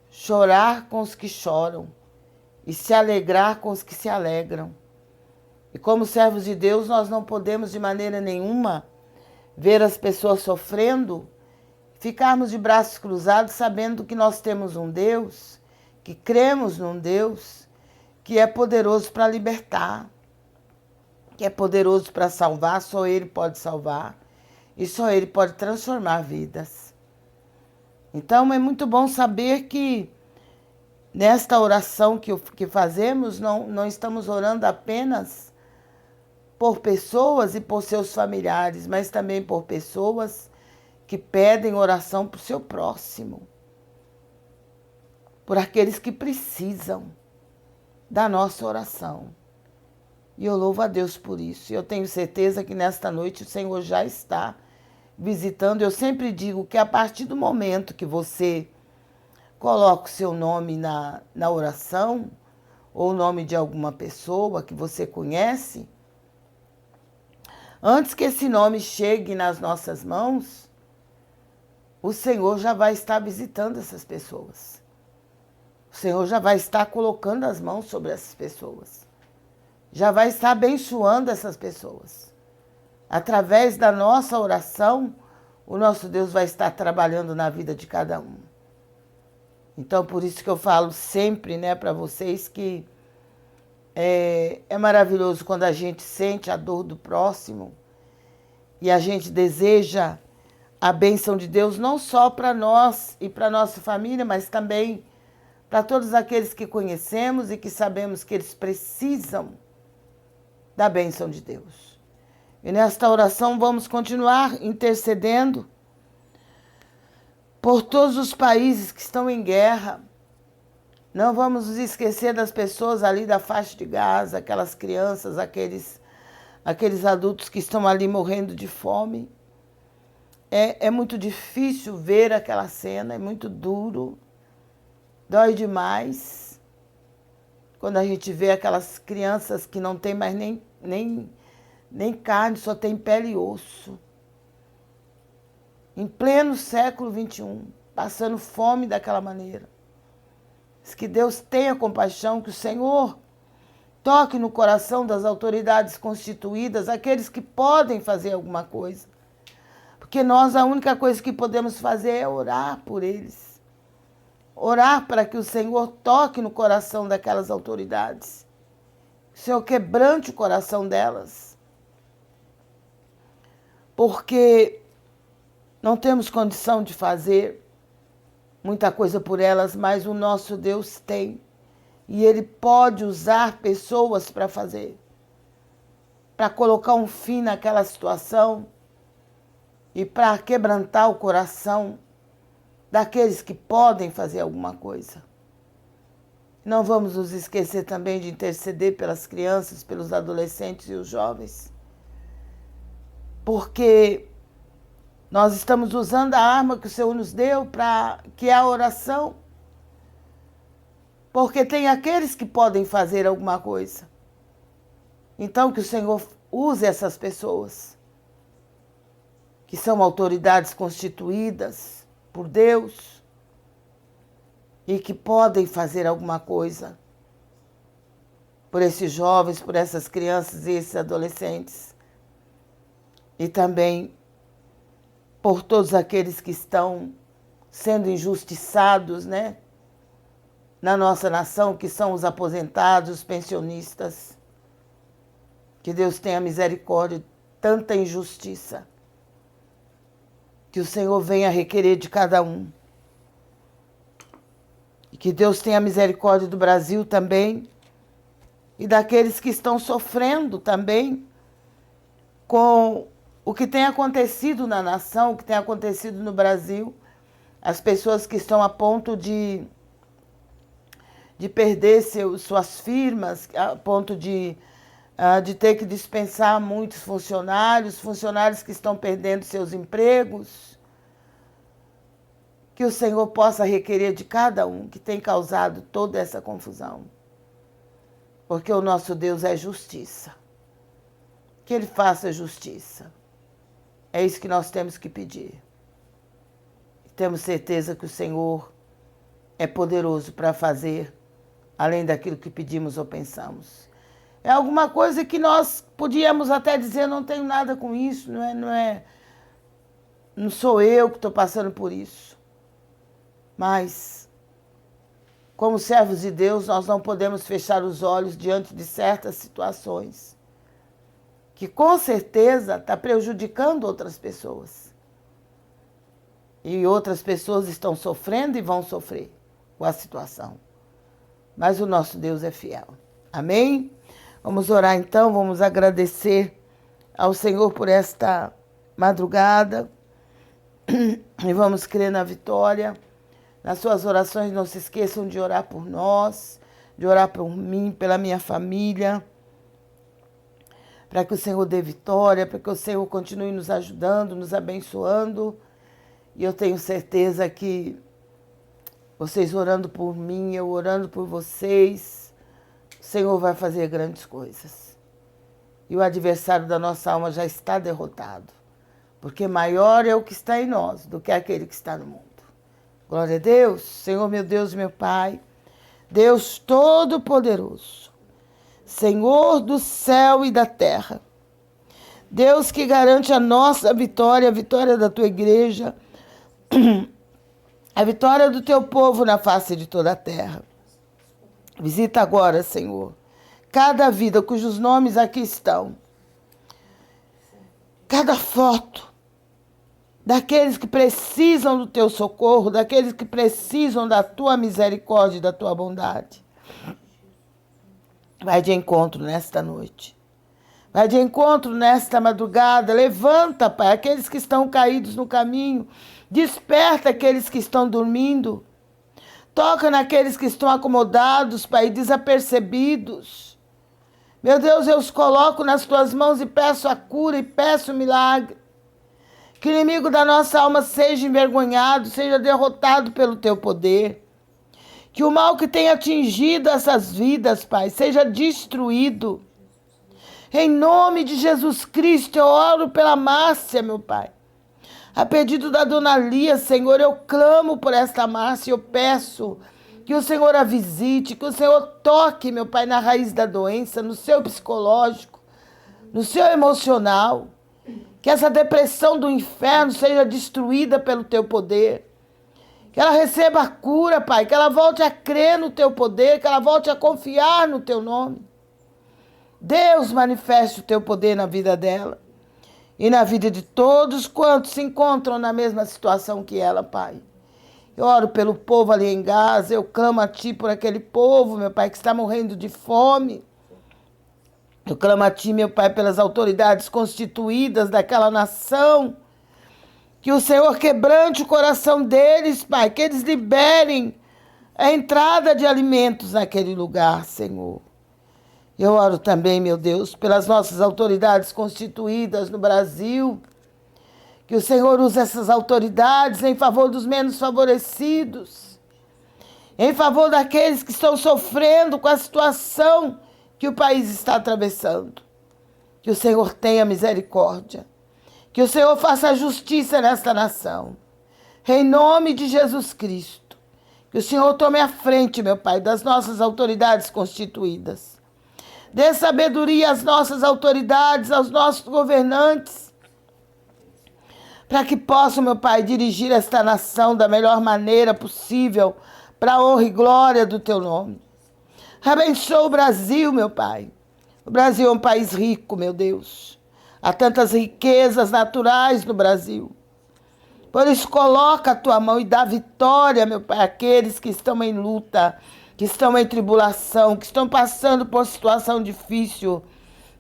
chorar com os que choram e se alegrar com os que se alegram. E como servos de Deus, nós não podemos de maneira nenhuma ver as pessoas sofrendo, ficarmos de braços cruzados sabendo que nós temos um Deus, que cremos num Deus que é poderoso para libertar, que é poderoso para salvar, só Ele pode salvar e só Ele pode transformar vidas. Então é muito bom saber que nesta oração que fazemos, não estamos orando apenas por pessoas e por seus familiares, mas também por pessoas que pedem oração para o seu próximo, por aqueles que precisam da nossa oração. E eu louvo a Deus por isso. E eu tenho certeza que nesta noite o Senhor já está visitando. Eu sempre digo que a partir do momento que você coloca o seu nome na oração, ou o nome de alguma pessoa que você conhece, antes que esse nome chegue nas nossas mãos, o Senhor já vai estar visitando essas pessoas. O Senhor já vai estar colocando as mãos sobre essas pessoas. Já vai estar abençoando essas pessoas. Através da nossa oração, o nosso Deus vai estar trabalhando na vida de cada um. Então, por isso que eu falo sempre, né, para vocês que é maravilhoso quando a gente sente a dor do próximo e a gente deseja a bênção de Deus não só para nós e para nossa família, mas também para todos aqueles que conhecemos e que sabemos que eles precisam da bênção de Deus. E nesta oração vamos continuar intercedendo por todos os países que estão em guerra. Não vamos nos esquecer das pessoas ali da faixa de Gaza, aquelas crianças, aqueles adultos que estão ali morrendo de fome. É muito difícil ver aquela cena, é muito duro, dói demais. Quando a gente vê aquelas crianças que não tem mais nem carne, só tem pele e osso. Em pleno século XXI, passando fome daquela maneira. Que Deus tenha compaixão, que o Senhor toque no coração das autoridades constituídas, aqueles que podem fazer alguma coisa. Porque nós, a única coisa que podemos fazer é orar por eles. Orar para que o Senhor toque no coração daquelas autoridades. Que o Senhor quebrante o coração delas. Porque não temos condição de fazer muita coisa por elas, mas o nosso Deus tem. E Ele pode usar pessoas para fazer. Para colocar um fim naquela situação. E para quebrantar o coração daqueles que podem fazer alguma coisa. Não vamos nos esquecer também de interceder pelas crianças, pelos adolescentes e os jovens. Porque Nós estamos usando a arma que o Senhor nos deu, que é a oração. Porque tem aqueles que podem fazer alguma coisa. Então, que o Senhor use essas pessoas, que são autoridades constituídas por Deus e que podem fazer alguma coisa por esses jovens, por essas crianças e esses adolescentes. E também por todos aqueles que estão sendo injustiçados, né? Na nossa nação, que são os aposentados, os pensionistas. Que Deus tenha misericórdia de tanta injustiça. Que o Senhor venha requerer de cada um. E que Deus tenha misericórdia do Brasil também. E daqueles que estão sofrendo também com o que tem acontecido na nação, o que tem acontecido no Brasil. As pessoas que estão a ponto de perder suas firmas, a ponto de ter que dispensar muitos funcionários que estão perdendo seus empregos. Que o Senhor possa requerer de cada um que tem causado toda essa confusão. Porque o nosso Deus é justiça. Que Ele faça justiça. É isso que nós temos que pedir. E temos certeza que o Senhor é poderoso para fazer além daquilo que pedimos ou pensamos. É alguma coisa que nós podíamos até dizer, não tenho nada com isso, não sou eu que estou passando por isso. Mas, como servos de Deus, nós não podemos fechar os olhos diante de certas situações que com certeza está prejudicando outras pessoas. E outras pessoas estão sofrendo e vão sofrer com a situação. Mas o nosso Deus é fiel. Amém? Vamos orar então, vamos agradecer ao Senhor por esta madrugada e vamos crer na vitória. Nas suas orações não se esqueçam de orar por nós, de orar por mim, pela minha família, para que o Senhor dê vitória, para que o Senhor continue nos ajudando, nos abençoando. E eu tenho certeza que vocês orando por mim, eu orando por vocês, o Senhor vai fazer grandes coisas. E o adversário da nossa alma já está derrotado, porque maior é o que está em nós do que aquele que está no mundo. Glória a Deus, Senhor meu Deus, meu Pai, Deus Todo-Poderoso, Senhor do céu e da terra, Deus que garante a nossa vitória, a vitória da Tua igreja, a vitória do Teu povo na face de toda a terra. Visita agora, Senhor, cada vida cujos nomes aqui estão, cada foto daqueles que precisam do Teu socorro, daqueles que precisam da Tua misericórdia e da Tua bondade. Vai de encontro nesta noite. Vai de encontro nesta madrugada. Levanta, Pai, aqueles que estão caídos no caminho. Desperta aqueles que estão dormindo. Toca naqueles que estão acomodados, Pai, desapercebidos. Meu Deus, eu os coloco nas Tuas mãos e peço a cura e peço o milagre. Que o inimigo da nossa alma seja envergonhado, seja derrotado pelo Teu poder. Que o mal que tem atingido essas vidas, Pai, seja destruído. Em nome de Jesus Cristo, eu oro pela Márcia, meu Pai. A pedido da Dona Lia, Senhor, eu clamo por esta Márcia, eu peço que o Senhor a visite, que o Senhor toque, meu Pai, na raiz da doença, no seu psicológico, no seu emocional. Que essa depressão do inferno seja destruída pelo Teu poder. Que ela receba a cura, Pai, que ela volte a crer no Teu poder, que ela volte a confiar no Teu nome. Deus, manifeste o Teu poder na vida dela e na vida de todos quantos se encontram na mesma situação que ela, Pai. Eu oro pelo povo ali em Gaza, eu clamo a Ti por aquele povo, meu Pai, que está morrendo de fome. Eu clamo a Ti, meu Pai, pelas autoridades constituídas daquela nação. Que o Senhor quebrante o coração deles, Pai, que eles liberem a entrada de alimentos naquele lugar, Senhor. Eu oro também, meu Deus, pelas nossas autoridades constituídas no Brasil, Que o Senhor use essas autoridades em favor dos menos favorecidos, em favor daqueles que estão sofrendo com a situação que o país está atravessando. Que o Senhor tenha misericórdia. Que o Senhor faça justiça nesta nação. Em nome de Jesus Cristo. Que o Senhor tome a frente, meu Pai, das nossas autoridades constituídas. Dê sabedoria às nossas autoridades, aos nossos governantes, para que possam, meu Pai, dirigir esta nação da melhor maneira possível, para a honra e glória do Teu nome. Abençoa o Brasil, meu Pai. O Brasil é um país rico, meu Deus. Há tantas riquezas naturais no Brasil. Por isso, coloca a Tua mão e dá vitória, meu Pai, àqueles que estão em luta, que estão em tribulação, que estão passando por situação difícil,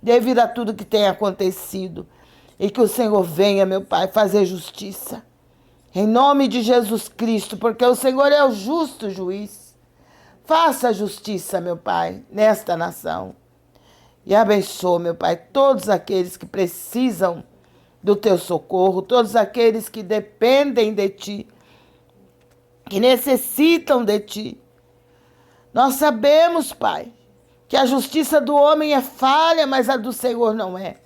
devido a tudo que tem acontecido. E que o Senhor venha, meu Pai, fazer justiça. Em nome de Jesus Cristo, porque o Senhor é o justo juiz. Faça justiça, meu Pai, nesta nação. E abençoa, meu Pai, todos aqueles que precisam do Teu socorro, todos aqueles que dependem de Ti, que necessitam de Ti. Nós sabemos, Pai, que a justiça do homem é falha, mas a do Senhor não é.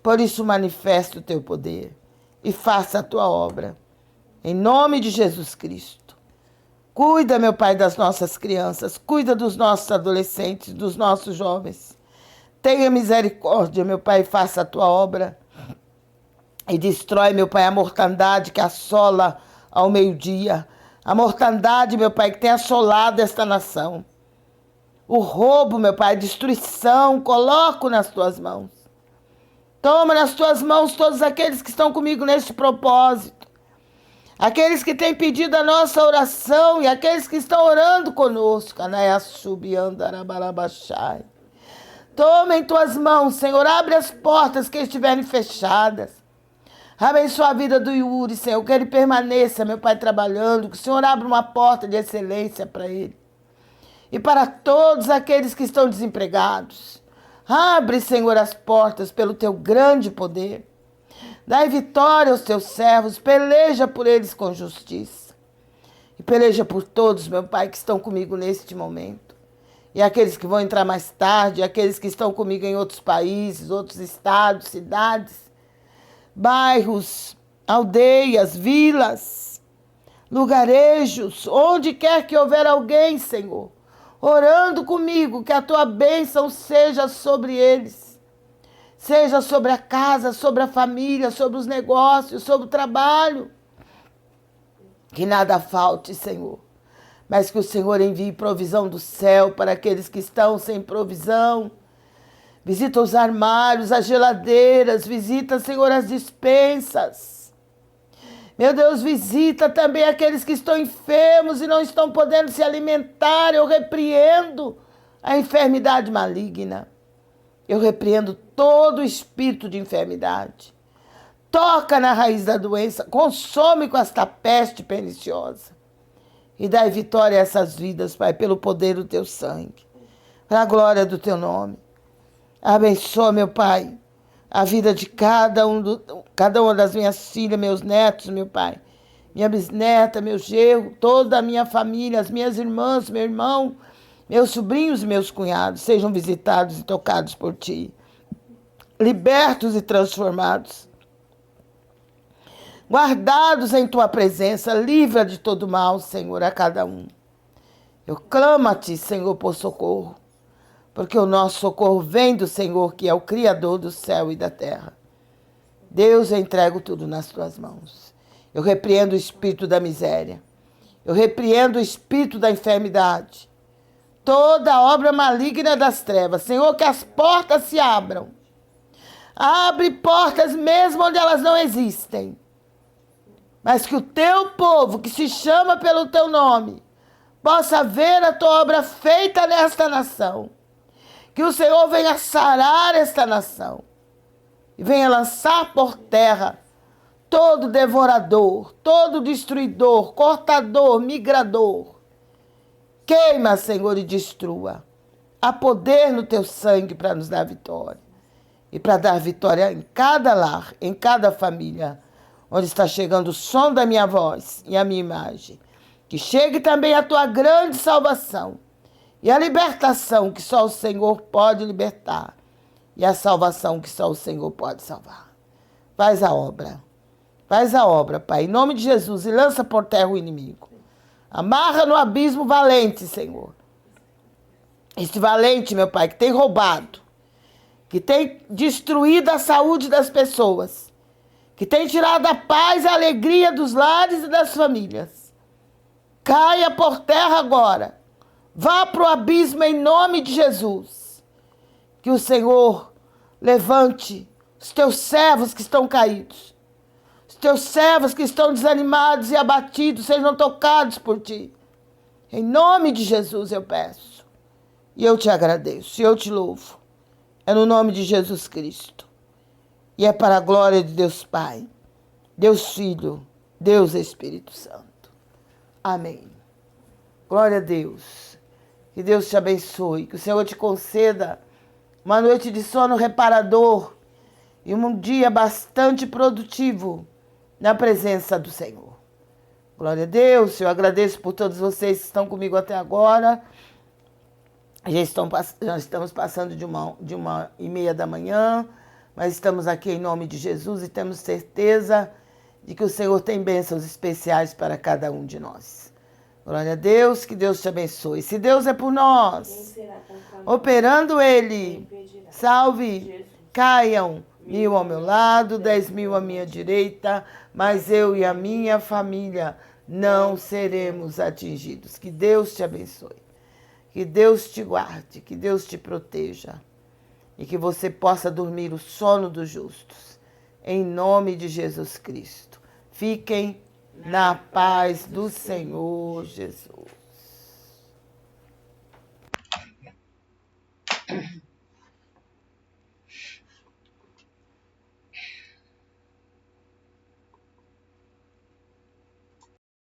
Por isso, manifesta o Teu poder e faça a Tua obra. Em nome de Jesus Cristo. Cuida, meu Pai, das nossas crianças, cuida dos nossos adolescentes, dos nossos jovens. Tenha misericórdia, meu Pai, e faça a Tua obra. E destrói, meu Pai, a mortandade que assola ao meio-dia. A mortandade, meu Pai, que tem assolado esta nação. O roubo, meu Pai, a destruição, coloco nas Tuas mãos. Toma nas Tuas mãos todos aqueles que estão comigo neste propósito. Aqueles que têm pedido a nossa oração e aqueles que estão orando conosco. Toma em Tuas mãos, Senhor, abre as portas que estiverem fechadas. Abençoa a vida do Yuri, Senhor, que ele permaneça, meu Pai, trabalhando, que o Senhor abra uma porta de excelência para ele. E para todos aqueles que estão desempregados, abre, Senhor, as portas pelo Teu grande poder. Dai vitória aos Teus servos, peleja por eles com justiça. E peleja por todos, meu Pai, que estão comigo neste momento. E aqueles que vão entrar mais tarde, aqueles que estão comigo em outros países, outros estados, cidades, bairros, aldeias, vilas, lugarejos, onde quer que houver alguém, Senhor, orando comigo, que a Tua bênção seja sobre eles. Seja sobre a casa, sobre a família, sobre os negócios, sobre o trabalho. Que nada falte, Senhor. Mas que o Senhor envie provisão do céu para aqueles que estão sem provisão. Visita os armários, as geladeiras, visita, Senhor, as despensas. Meu Deus, visita também aqueles que estão enfermos e não estão podendo se alimentar. Eu repreendo a enfermidade maligna. Eu repreendo todo espírito de enfermidade. Toca na raiz da doença, consome com esta peste perniciosa. E dai vitória a essas vidas, Pai, pelo poder do Teu sangue. Para a glória do Teu nome. Abençoa, meu Pai, a vida de cada uma das minhas filhas, meus netos, meu Pai. Minha bisneta, meu genro, toda a minha família, as minhas irmãs, meu irmão, meus sobrinhos e meus cunhados sejam visitados e tocados por Ti, libertos e transformados, guardados em Tua presença, livra de todo mal, Senhor, a cada um. Eu clamo a Ti, Senhor, por socorro, porque o nosso socorro vem do Senhor, que é o Criador do céu e da terra. Deus, eu entrego tudo nas Tuas mãos. Eu repreendo o espírito da miséria, eu repreendo o espírito da enfermidade, toda obra maligna das trevas. Senhor, que as portas se abram. Abre portas mesmo onde elas não existem. Mas que o Teu povo, que se chama pelo Teu nome, possa ver a Tua obra feita nesta nação. Que o Senhor venha sarar esta nação. E venha lançar por terra todo devorador, todo destruidor, cortador, migrador. Queima, Senhor, e destrua. Há poder no Teu sangue para nos dar vitória. E para dar vitória em cada lar, em cada família, onde está chegando o som da minha voz e a minha imagem. Que chegue também a tua grande salvação e a libertação que só o Senhor pode libertar e a salvação que só o Senhor pode salvar. Faz a obra, Pai, em nome de Jesus, e lança por terra o inimigo. Amarra no abismo valente, Senhor. Este valente, meu Pai, que tem roubado, que tem destruído a saúde das pessoas, que tem tirado a paz e a alegria dos lares e das famílias. Caia por terra agora. Vá para o abismo em nome de Jesus. Que o Senhor levante os teus servos que estão caídos. Os teus servos que estão desanimados e abatidos sejam tocados por ti. Em nome de Jesus eu peço. E eu te agradeço, e eu te louvo. É no nome de Jesus Cristo. E é para a glória de Deus Pai, Deus Filho, Deus Espírito Santo. Amém. Glória a Deus. Que Deus te abençoe. Que o Senhor te conceda uma noite de sono reparador e um dia bastante produtivo na presença do Senhor. Glória a Deus. Eu agradeço por todos vocês que estão comigo até agora. Já estamos passando de 1h30 da manhã, mas estamos aqui em nome de Jesus e temos certeza de que o Senhor tem bênçãos especiais para cada um de nós. Glória a Deus, que Deus te abençoe. Se Deus é por nós, operando Ele, salve, caiam 1.000 ao meu lado, 10.000 à minha direita, mas eu e a minha família não seremos atingidos. Que Deus te abençoe. Que Deus te guarde, que Deus te proteja e que você possa dormir o sono dos justos. Em nome de Jesus Cristo. Fiquem na paz do Senhor Jesus.